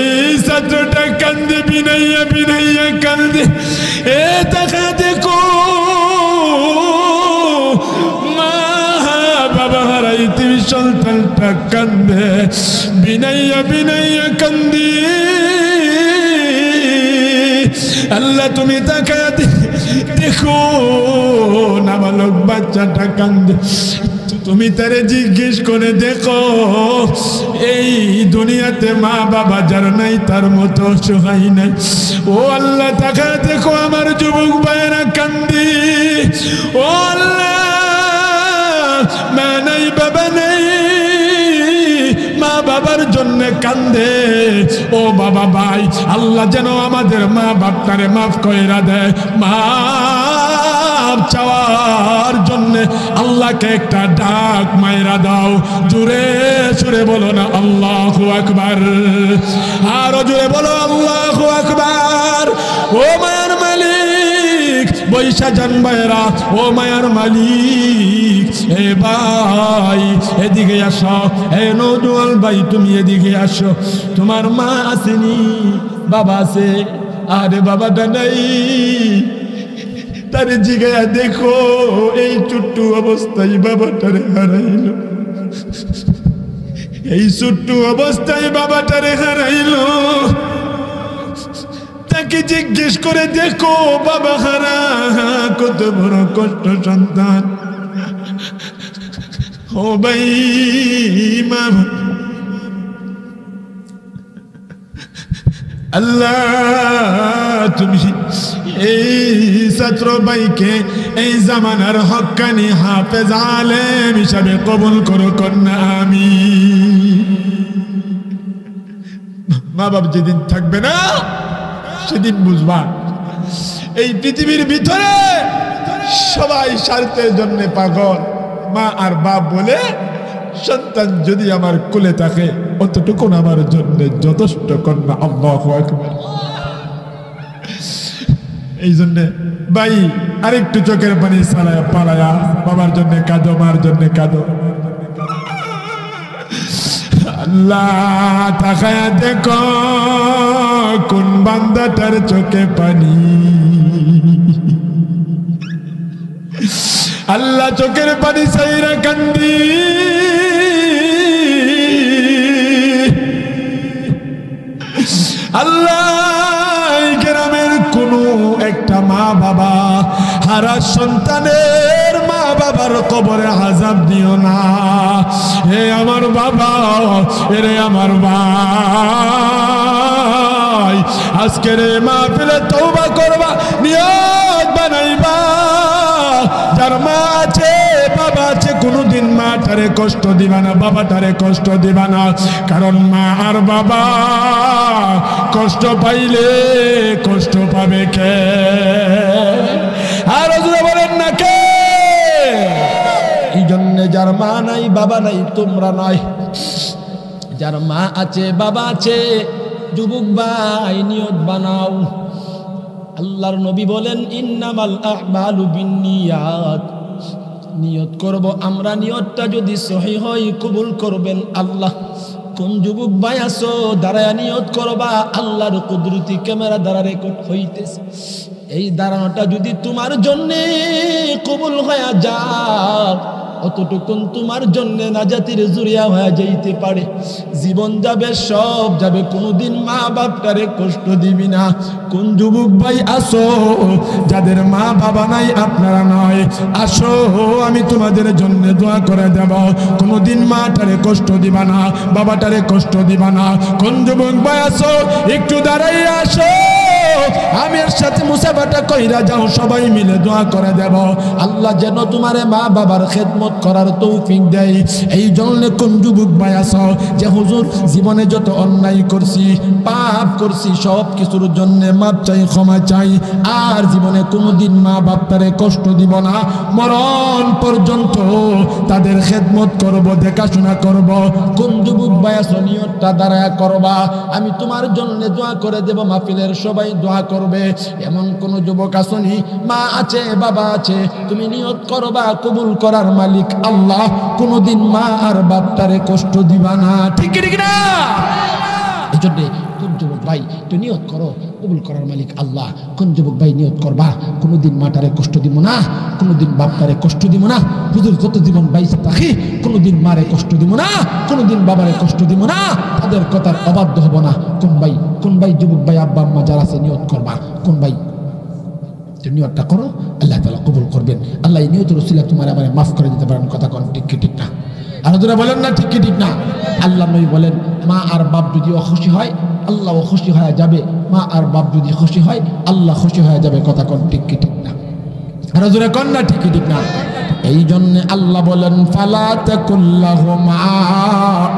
ছাত্রটা কান্দে, বিনাইয়া বিনাইয়া কান্দে। এ টাকা দেখো মা বাবা হারাইতে সন্তানটা কান্দে, বিনাইয়া বিনাইয়া কান্দি। আল্লাহ তুমি তাকায়া দেখো নাবালক বাচ্চাটা কান্দে, তুমি তারে জিজ্ঞেস করে দেখো এই দুনিয়াতে মা বাবা যার নাই তার মতো সহায় নাই। ও আল্লাহ তাকায়া দেখো আমার যুবক ভাইয়েরা কান্দি। ও আল্লাহ মা নাই বাবা নাই, মা বাবার জন্য কান্দে। ও বাবা ভাই আল্লাহ যেন আমাদের মা বাপটারে মাফ কইরা দেয়। মাফ চাওয়ার জন্য আল্লাহকে একটা ডাক মাইরা দাও, জোরে সুরে বলো না আল্লাহু আকবার, আরো জোরে বলো আল্লাহু আকবার। ও মায়ার মালিক বৈশা জান ভাইরা, ও মায়ার মালিক, এ ভাই এদিকে আসো, এ নওজোয়ান ভাই তুমি এদিকে আসো। তোমার মা আসেনি, বাবা আছে, আরে বাবাটা নাই, তারে জিগায়া দেখো এই ছোট্ট অবস্থায় বাবাটারে হারাইল, এই ছোট্ট অবস্থায় বাবাটারে হারাইল। তাকে জিজ্ঞেস করে দেখো বাবা হারা কত বড় কষ্ট সন্তান। ও ভাই মা আল্লাহ তুমি এই ছাত্র ভাইকে এই জামানার হক্কানি হাফেজ আলেম হিসাবে কবুল করো কন্যা। আমি মা বাপ যেদিন থাকবে না সেদিন বুঝবা এই পৃথিবীর ভিতরে সবাই স্বার্থের জন্য পাগল। মা আর বাপ বলে সন্তান যদি আমার কোলে থাকে অতটুকু আমার জন্য যথেষ্ট কন্যা। আল্লাহু আকবার। এই জন্য ভাই আরেকটু চোখের পানি ছাড়ায়া পালায়া বাবার জন্য কাঁদো, মার জন্য কাঁদো। আল্লাহ তাকায়া দেখো কোন বান্দাটার চোখে পানি। আল্লাহ চোখের পানি ছাইরা কান্দি। আল্লাহ গ্রামের কোন একটা মা বাবা হারা সন্তানের মা বাবার কবরে আযাব দিও না। হে আমার বাবা, এরে আমার ভাই, আজকের মাহফিলে তওবা করবা, নিয়ত বানাইবা। যার মা আছে বাবা আছে কোনোদিন মাটারে কষ্ট দিবা না, বাবাটারে কষ্ট দিবা না। কারণ মা আর বাবা কষ্ট পাইলে কষ্ট পাবে কে? আর বলেন না কে? এই জন্য যার মা নাই বাবা নাই তোমরা নয়, যার মা আছে বাবা আছে যুবক ভাই নিয়ত বানাও। আল্লাহর নবী বলেন ইন্নামাল আ'মালু বিন্নিয়াত, নিয়ত করব আমরা, নিয়তটা যদি সহিহ হয় কবুল করবেন আল্লাহ। কোন যুবক ভাই আছো দাঁড়ায়া নিয়ত করবা, আল্লাহর কুদরতি ক্যামেরা দ্বারা রেকর্ড হইতেছে। এই দাঁড়ানোটা যদি তোমার জন্য কবুল হয়ে যায় অতটুকুন তোমার জন্য নাজাতের জুরিয়া হয়ে যাইতে পারে। জীবন যাবে, সব যাবে, কোনোদিন মা বাপটারে কষ্ট দিবি না। কোন যুবক ভাই আসো যাদের মা বাবা নাই, আপনারা নয়, আসো আমি তোমাদের জন্য দোয়া করে দেব। কোনোদিন মাটারে কষ্ট দিবা না, বাবাটারে কষ্ট দিবা না। কোন যুবক ভাই আসো একটু দাঁড়াই আসো, আমি এর সাথে মুসাফাটা কইরা যাও, সবাই মিলে দোয়া করে দেব আল্লাহ যেন তোমারে মা বাবার খেদমত করার তৌফিক দেয়। এই জন্য কোন যুবক ভাই আসো যে হুজুর জীবনে যত অন্যায় করছি, পাপ করছি, সব কিছুর জন্য মাপ চাই, ক্ষমা চাই, আর জীবনে কোনোদিন মা বাপটারে কষ্ট দিব না, মরণ পর্যন্ত তাদের খেদমত করব, দেখাশোনা করব। কোন যুবক ভাই আসো নিয়তটা দাঁড়ায়া করবা, আমি তোমার জন্য দোয়া করে দেব, মাহফিলের সবাই দোয়া করবে। এমন কোন যুবক আসনি, মা আছে বাবা আছে, তুমি নিয়ত করবা, কবুল করার মালিক আল্লাহ, কোনোদিন মা আর বাপটারে কষ্ট দিবা না। ঠিক ঠিক না? এই জন্য কোন যুবক ভাই তুই নিয়ত করো, কবুল করার মালিক আল্লাহ। কোন যুবক ভাই নিয়ত করবা, কোনোদিন মাটারে কষ্ট দিব না, কোনোদিন বাপটারে কষ্ট দিব না। হুজুর যত জীবন বাইসে থাকি কোনোদিন মারে কষ্ট দিব না, কোনোদিন বাবারে কষ্ট দিব না, তাদের কথার অবাধ্য হব না। কোন ভাই যুবক ভাই আব্বা আম্মা যারা আছে নিয়ত করবা, কোন ভাই নিয়তটা করো, আল্লাহ তাআলা কবুল করবেন। আল্লাহ এই নিয়তের উসিলা তোমার আমারে মাফ করে দিতে পারেন। কথা কোন ঠিক কি ঠিক না? আর যারা বলেন না ঠিক কি ঠিক না? আল্লাহ নবী বলেন মা আর বাপ যদি খুশি হয় আল্লাহ খুশি হয়ে যাবে, মা আর বাপ যদি খুশি হয় আল্লাহ খুশি হয়ে যাবে। কথা কোন ঠিক কি ঠিক না? আর যারা কোন না ঠিক কি ঠিক না? এই জন্য আল্লাহ বলেন ফালা তাকুল্লাহুমা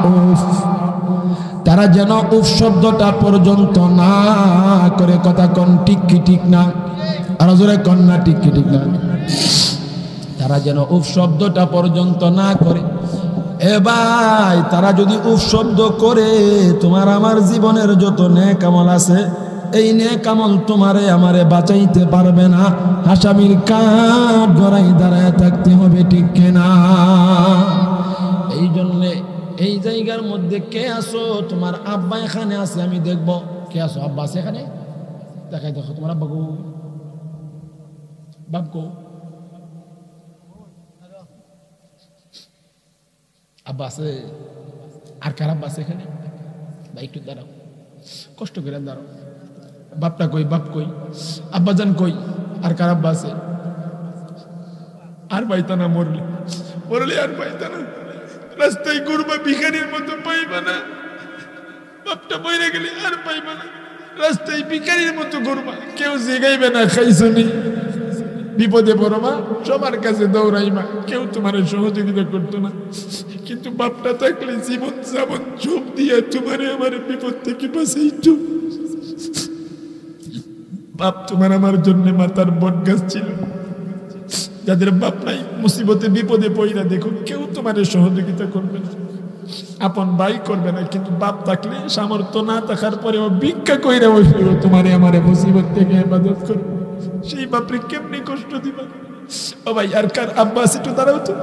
উফ, তারা যেন উফ শব্দটা পর্যন্ত না করে। কথা কোন ঠিক কি ঠিক না? আর জোরে কন্যা ঠিক কি ঠিক না? তারা যেন উফ শব্দটা পর্যন্ত না করে। এ ভাই, তারা যদি উফ শব্দ করে, তোমার আমার জীবনের যত নেক আমল আছে, এই নেক আমল তোমারে আমারে বাঁচাইতে পারবে না। আসামির কাঠ গড়াই দাঁড়ায় থাকতে হবে, ঠিক কিনা? এই জন্যে এই জায়গার মধ্যে কে আসো, তোমার আব্বা এখানে আছে, আমি দেখবো কে আসো। আব্বা আছে এখানে? দেখাই দেখো তোমার আব্বা গো, বাপ গো, আব্বা আছে? আর কার আব্বা আছে এখানে? ভাই একটু দাঁড়াও, কষ্ট করে দাঁড়াও। বাপটা কই? বাপ কই? আব্বা জান কই? আর কার আব্বা আছে? আর পাইতা না, মরলে আর পাইতা না, রাস্তায় ঘুরবা ভিখারির মতো পাইবা না। বাপটা মরে গেলে আর পাইবা না, রাস্তায় ভিখারির মতো ঘুরবা, কেউ জিগাইবে না খাইছনি। বিপদে পড়বা, সবার কাছে দৌড়াইবা, কেউ তোমার সহযোগিতা করতো না। কিন্তু বাপটা থাকলে জীবন যাবন ঝোপ দিয়ে তোমারে আমার বিপদ থেকে বাঁচাইতো। বাপ তোমার আমার জন্য মাথার বট গাছ ছিল। যাদের বাপ নাই, মুসিবতে বিপদে পড়া দেখো, কেউ তোমার সহযোগিতা করবে না, আপন ভাই করবে না। কিন্তু বাপ থাকলে সামর্থ্য না থাকার পরেও ভিক্ষা কইরা বসলেও তোমারে আমারে মুসিবত থেকে হেফাজত করবে। সেই বাপরে কেমনি কষ্ট দিবা? ও ভাই, আর কার আব্বা আছে? একটু দাঁড়াও তো,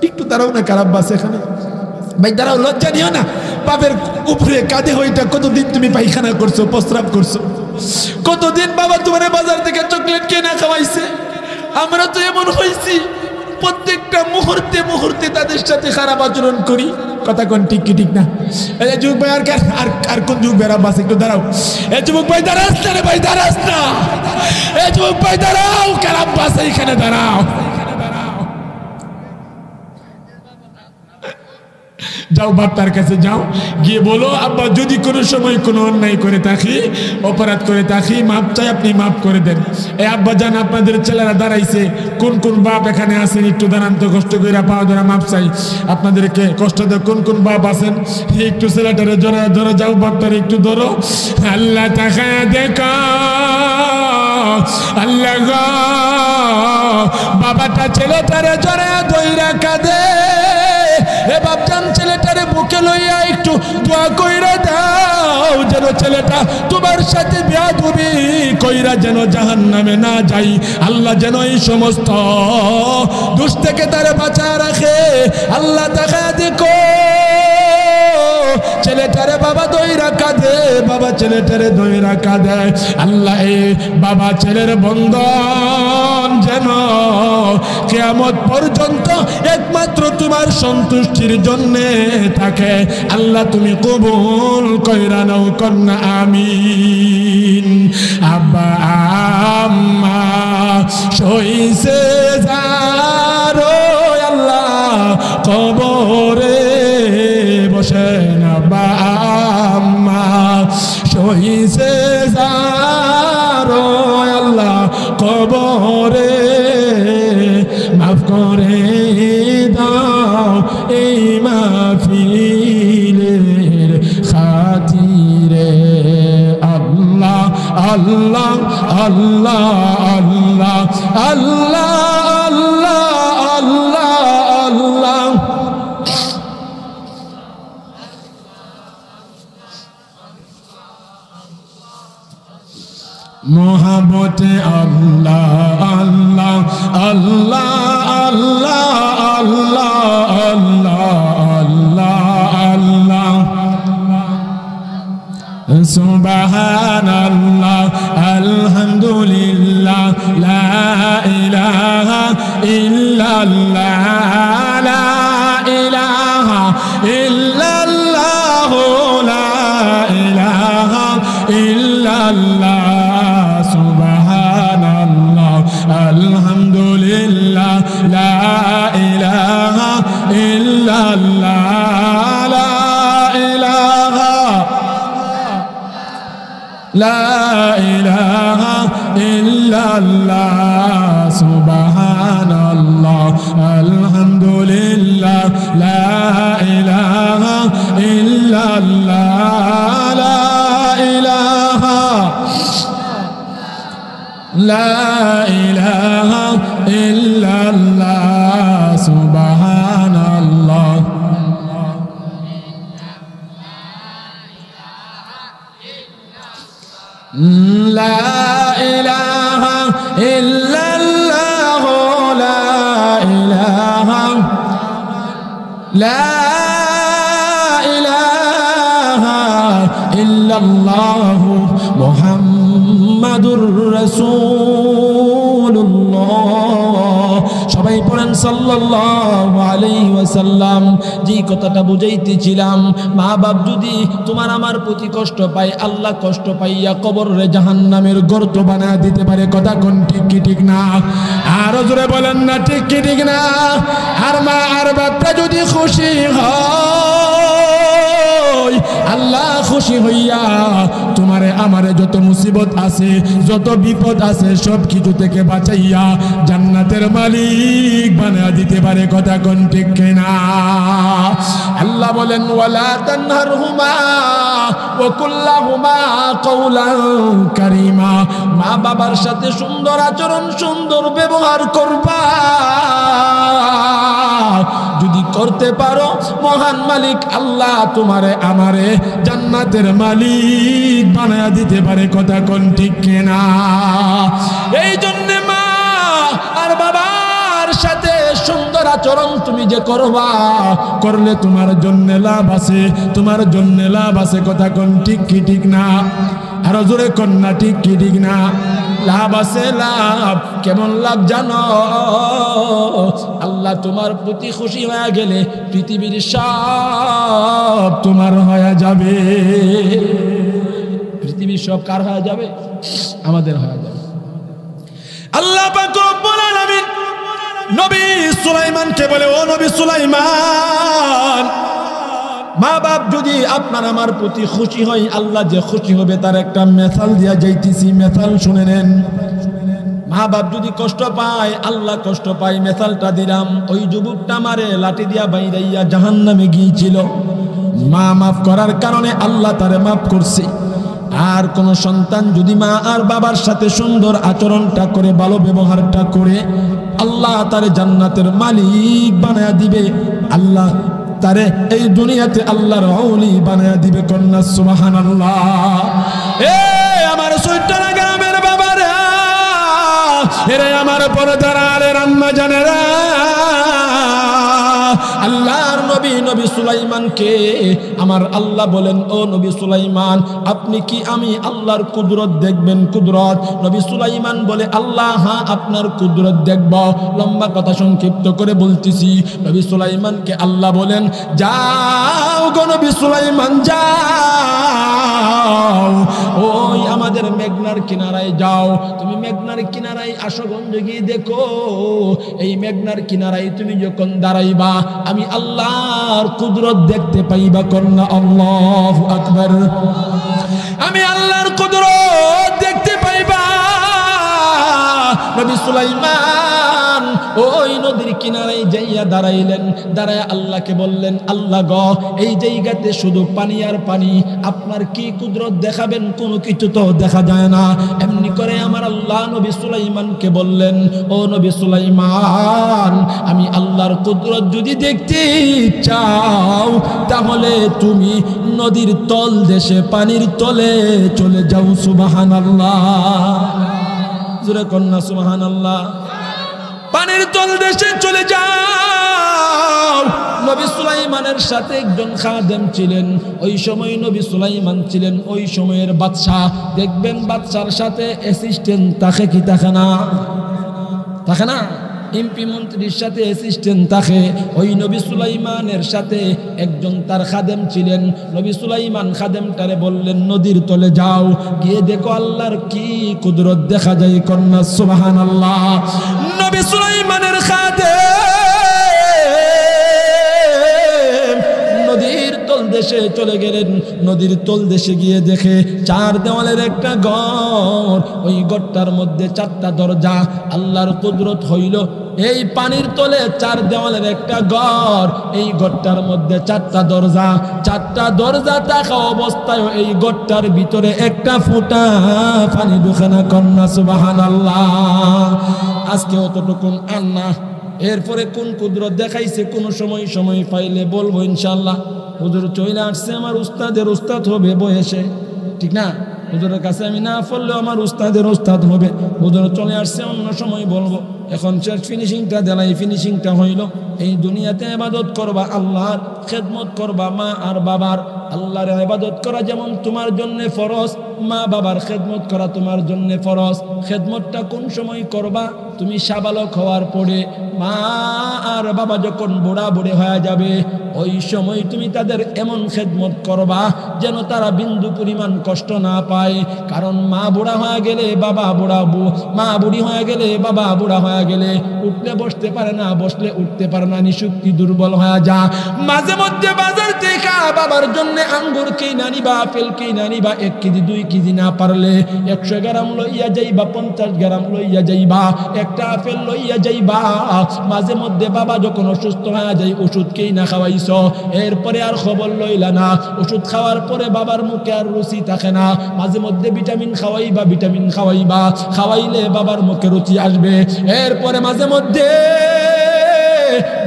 একটু দাঁড়াও না। কার আব্বা আছে এখানে? ভাই দাঁড়াও, লজ্জা নিও না। বাপের উপরে কাঁধে হইটা কতদিন তুমি পায়খানা করছো, প্রস্রাব করছো? কতদিন বাবা তোমার বাজার থেকে চকলেট কেনা খাওয়াইছে? আমরা তো এমন হয়েছি, প্রত্যেকটা মুহূর্তে মুহূর্তে তাদের সাথে খারাপ আচরণ করি। কথা কোন ঠিক কি ঠিক না? এই যুবক ভাই, আর কোন যুবক ভাইরা বাস? একটু দাঁড়াও। এই যুবক ভাই দাঁড়াস না রে ভাই, দাঁড়াস না। এই যুবক ভাই দাঁড়াও, খারাপ বাস এইখানে দাঁড়াও। যাও বাপ্পার কাছে যাও, গিয়ে বলো আব্বা যদি কোনো সময় কোনো অন্যায় করে থাকি, অপরাধ করে থাকি, মাপ চাই, আপনি মাপ করে দেন। এই আব্বা জান, আপনাদের ছেলেরা দাঁড়াইছে, কোন কোন বাপ এখানে আছেন? একটু দাঁড়ান তো, কষ্ট করে পাওয়া ধরা মাপ চাই। আপনাদেরকে কষ্ট দেয় কোন কোন বাপ আছেন? একটু ছেলেটারে ধরে যাও, বাপটারে একটু ধরো। আল্লাহ তাকায়া দেখা, আল্লাহ গো, বাবাটা ছেলেটারে জড়া ধইরা কাঁদে। এ বাপজান, ছেলেটারে বুকে লইয়া একটু দোয়া কইরা দাও, যেন ছেলেটা তোমার সাথে বেয়াদবি কইরা যেন জাহান্নামে না যাই। আল্লাহ যেন এই সমস্ত দুষ্ট থেকে তারে বাঁচা রাখে। আল্লাহ দেখা দেখো, ছেলেটারে বাবা দইরা কাঁদে, বাবা ছেলেটারে দইরা কাঁদে। আল্লাহ এই বাবা ছেলের বন্ধন যেন কিয়ামত পর্যন্ত একমাত্র তোমার সন্তুষ্টির জন্য থাকে। আল্লাহ তুমি কবুল কইরা নাও, কন্যা আমিন। আব্বা আম্মা সইছে যারো আল্লাহ কবরে বসেন, আব্বা আম্মা সইছে যারো আল্লাহ কবরে মাফ করে দাও এই মাহফিলের খাতিরে। আল্লাহ আল্লাহ আল্লাহ আল্লাহ আল্লাহ আল্লাহ আল্লাহ আল্লাহ। মোহাম্মতে আল্লাহ আল্লাহ আল্লাহ আল্লাহ আল্লাহ আল্লাহ আল্লাহ আল্লাহ। সুবহানাল্লাহ আলহামদুলিল্লাহ লা ইলাহা ইল্লাল্লাহ লা ইলাহা ইল্লাল্লাহ লা ইলাহা ইল্লাল্লাহ। সুবহানাল্লাহ আলহামদুলিল্লাহ লা ইলাহা ইল্লাল্লাহ লা ইলাহা লা ইলাহা ইল্লাল্লাহ। সুবহানাল্লাহ আলহামদুলিল্লাহ লা ইলাহা ইল্লাল্লাহ লা ইলাহা লা ইলাহা ইল্লাল্লাহ। সুবহানাল্লাহ লা ইলাহা ইল্লাল্লাহ লা ইলাহা লা ইলাহা ইল্লাল্লাহ মুহাম্মাদুর রাসূলুল্লাহ। সবাই পড়েন সাল্লাল্লাহু আলাইহি ওয়াসাল্লাম। যেই কথাটা বুঝাইতেছিলাম, মা বাপ যদি তোমার আমার প্রতি কষ্ট পায়, আল্লাহ কষ্ট পাইয়া কবরে জাহান্নামের গর্ত বানায় দিতে পারে। কথা কোন ঠিক কি ঠিক না? আরো জোরে বলেন না ঠিক কি ঠিক না? আর মা আর বাপটা যদি খুশি হয়, আল্লাহ খুশি হইয়া তোমারে আমারে যত মুসিবত আছে, যত বিপদ আছে, সব কিছু থেকে বাঁচাইয়া জান্নাতের মালিক বানায়া দিতে পারে। কথা কোন ঠিক কিনা? আল্লাহ বলেন ওয়ালা তানহারহুমা ওয়া কুল্লাহুমা কওলান কারীমা। মা বাবার সাথে সুন্দর আচরণ, সুন্দর ব্যবহার করবা। যদি করতে পারো, মহান মালিক আল্লাহ তোমারে আমারে জান্নাতের মালিক বানায়া দিতে পারে। কথা কোন ঠিক কিনা? এই জন্য মা আর বাবার সাথে সুন্দর আচরণ তুমি যে করবা, করলে তোমার জন্য লাভ আছে, তোমার জন্য লাভ আছে। কথা কোন ঠিক কি ঠিক না? আরো জোরে কন্যা ঠিক কি ঠিক না? লাভ আছে, লাভ। কেমন লাভ জানো? আল্লাহ তোমার প্রতি খুশি হয়ে গেলে পৃথিবীর সব তোমার হয়ে যাবে। পৃথিবীর সব কার হয়ে যাবে? আমাদের হয়ে যাবে। আল্লাহ পাক রব্বুল আলামিন নবী সুলাইমানকে বলে, ও নবী সুলাইমান, মা বাপ যদি আপনার আমার প্রতি খুশি হয়, আল্লাহ যে খুশি হবে তার একটা মেসাল দিয়া যাইতেছি, মেসাল শুনে নেন। মা বাপ যদি কষ্ট পায়, আল্লাহ কষ্ট পায়, মেসালটা দিলাম। ওই যুবকটা মারে লাঠি দিয়া বাইরাইয়া জাহান্নামে গিয়েছিল, মা মাফ করার কারণে আল্লাহ তারে মাফ করছে। আর কোন সন্তান যদি মা আর বাবার সাথে সুন্দর আচরণটা করে, ভালো ব্যবহারটা করে, আল্লাহ তারে জান্নাতের মালিক বানায়া দিবে। আল্লাহ তারে এই দুনিয়াতে আল্লাহর ওলি বানায়া দিবে। কন্যা সুবহানাল্লাহ। এ আমার সৈয়দরা গ্রামের বাবারা, এরে আমার পরদার আলের আম্মা জানেরা, আল্লাহর নবী নবী সুলাইমানকে আমার আল্লাহ বলেন, ও নবী সুলাইমান, আপনি কি আমি আল্লাহর কুদরত দেখবেন? কুদরত। নবী সুলাইমান বলে, আল্লাহ হ্যাঁ, আপনার কুদরত দেখব। লম্বা কথা সংক্ষিপ্ত করে বলতেছি। নবী সুলাইমানকে আল্লাহ বলেন, যাও গো নবী সুলাইমান, যাও ওই আমাদের মেঘনার কিনারায় যাও। তুমি মেঘনার কিনারায় আশগঞ্জ গিয়ে দেখো, এই মেঘনার কিনারায় তুমি যখন দাঁড়াইবা আমি আল্লাহর কুদরত দেখতে পাইবা। কন্যা আল্লাহু আকবার। আমি আল্লাহর কুদরত দেখতে পাইবা। নবী সুলাইমান ওই নদীর কিনারায় যাইয়া দাঁড়াইলেন। দাঁড়ায় আল্লাহকে বললেন, আল্লাহ গো, এই জায়গাতে শুধু পানি আর পানি, আপনার কি কুদরত দেখাবেন? কোনো কিছু তো দেখা যায় না। এমনি করে আমার আল্লাহ নবী সুলাইমানকে বললেন, ও নবী সুলাইমান, আমি আল্লাহর কুদরত যদি দেখতে চাও তাহলে তুমি নদীর তল দেশে পানির তলে চলে যাও। সুবহানাল্লাহ, জোরে কন্যা সুবহানাল্লাহ। পানির তল দেশে চলে যাও। নবী সুলাইমানের সাথে একজন খাদেম ছিলেন। ওই সময় নবী সুলাইমান ছিলেন ওই সময়ের বাদশাহ। দেখবেন বাদশার সাথে অ্যাসিস্ট্যান্ট থাকে কি থাকে না? থাকে না? এমপি মন্ত্রীর সাথে অ্যাসিস্ট্যান্ট থাকে। ওই নবী সুলাইমানের সাথে একজন তার খাদেম ছিলেন। নবী সুলাইমান খাদেমটারে বললেন, নদীর তলে যাও, গিয়ে দেখো আল্লাহর কি কুদরত দেখা যায়। কন্যা সুবহানাল্লাহ। নবী সুলাইমানের খাদেম নদীর তল দেশে চলে গেলেন। নদীর তল দেশে গিয়ে দেখে চার দেওয়ালের একটা ঘর। ওই ঘরটার মধ্যে চারটা দরজা। আল্লাহর কুদরত হইল এই পানির তলে চার দেওয়ালের একটা ঘর, এই ঘরটার মধ্যে চারটা দরজা। চারটা দরজা থাকা অবস্থায় এই ঘরটার ভিতরে একটা ফোঁটা পানি ঢোকে না। কন্যা সুবহানাল্লাহ। আজকে অতটুকুন আর না। এরপরে কোন কুদরত দেখাইছে কোন সময় পাইলে বলবো ইনশাআল্লাহ। হুজুর চলে আসছে, আমার উস্তাদের উস্তাদ হবে বয়সে, ঠিক না? হুজুরের কাছে আমি না পড়লেও আমার উস্তাদের উস্তাদ হবে। হুজুর চলে আসছে, অন্য সময় বলবো। এখন ফিনিশিংটা দেলাই, ফিনিশিংটা হইল এই দুনিয়াতে ইবাদত করবা, আল্লাহর খেদমত করবা মা আর বাবার। আল্লাহর ইবাদত করা যেমন তোমার জন্য ফরজ, মা বাবার খেদমত করা তোমার জন্য ফরজ। খেদমতটা কোন সময় করবা? তুমি সাবালক হওয়ার পরে। মা আর বাবা যখন বুড়া বুড়ি হয়ে যাবে ওই সময় তুমি তাদের এমন খেদমত করবা যেন তারা বিন্দু পরিমাণ কষ্ট না পায়। কারণ মা বুড়া হয়ে গেলে বাবা বুড়া, মা বুড়ি হয়ে গেলে বাবা বুড়া হয়ে গেলে উঠলে বসতে পারে না, বসলে উঠতে পারে না, নিশক্তি দুর্বল হয়ে যা। মাঝে মধ্যে বাজার থেকে বাবার জন্য আঙ্গুর কিনা নিবা, আপেল কিনা নিবা। 1 কেজি 2 কেজি না পারলে 100 গ্রাম লইয়া যাইবা, 50 গ্রাম লইয়া যাইবা, একটা আপেল লইয়া যাইবা। মাঝে মধ্যে বাবা যখন অসুস্থ হয়ে যায় ওষুধ কিনা খাওয়াইছ, এরপরে আর খবর লইলা না। ওষুধ খাওয়ার পরে বাবার মুখে আর রুচি থাকে না। মাঝে মধ্যে ভিটামিন খাওয়াইবা, ভিটামিন খাওয়াইবা, খাওয়াইলে বাবার মুখে রুচি আসবে। এরপরে মাঝে মধ্যে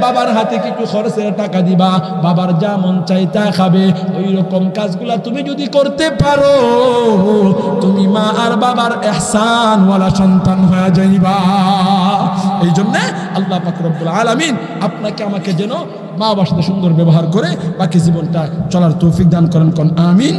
বাবার হাতে কিছু খরচের টাকা দিবা, বাবার যা মন চাই তা খাবে। ওই রকম কাজগুলা তুমি যদি করতে পারো তুমি মা আর বাবার ইহসান ওয়ালা সন্তান হয়ে যাইবা। এই জন্য আল্লাহ পাক রব্বুল আলামিন আপনাকে আমাকে যেন মা বাবার সাথে সুন্দর ব্যবহার করে বাকি জীবনটা চলার তৌফিক দান করেন। কোন আমিন।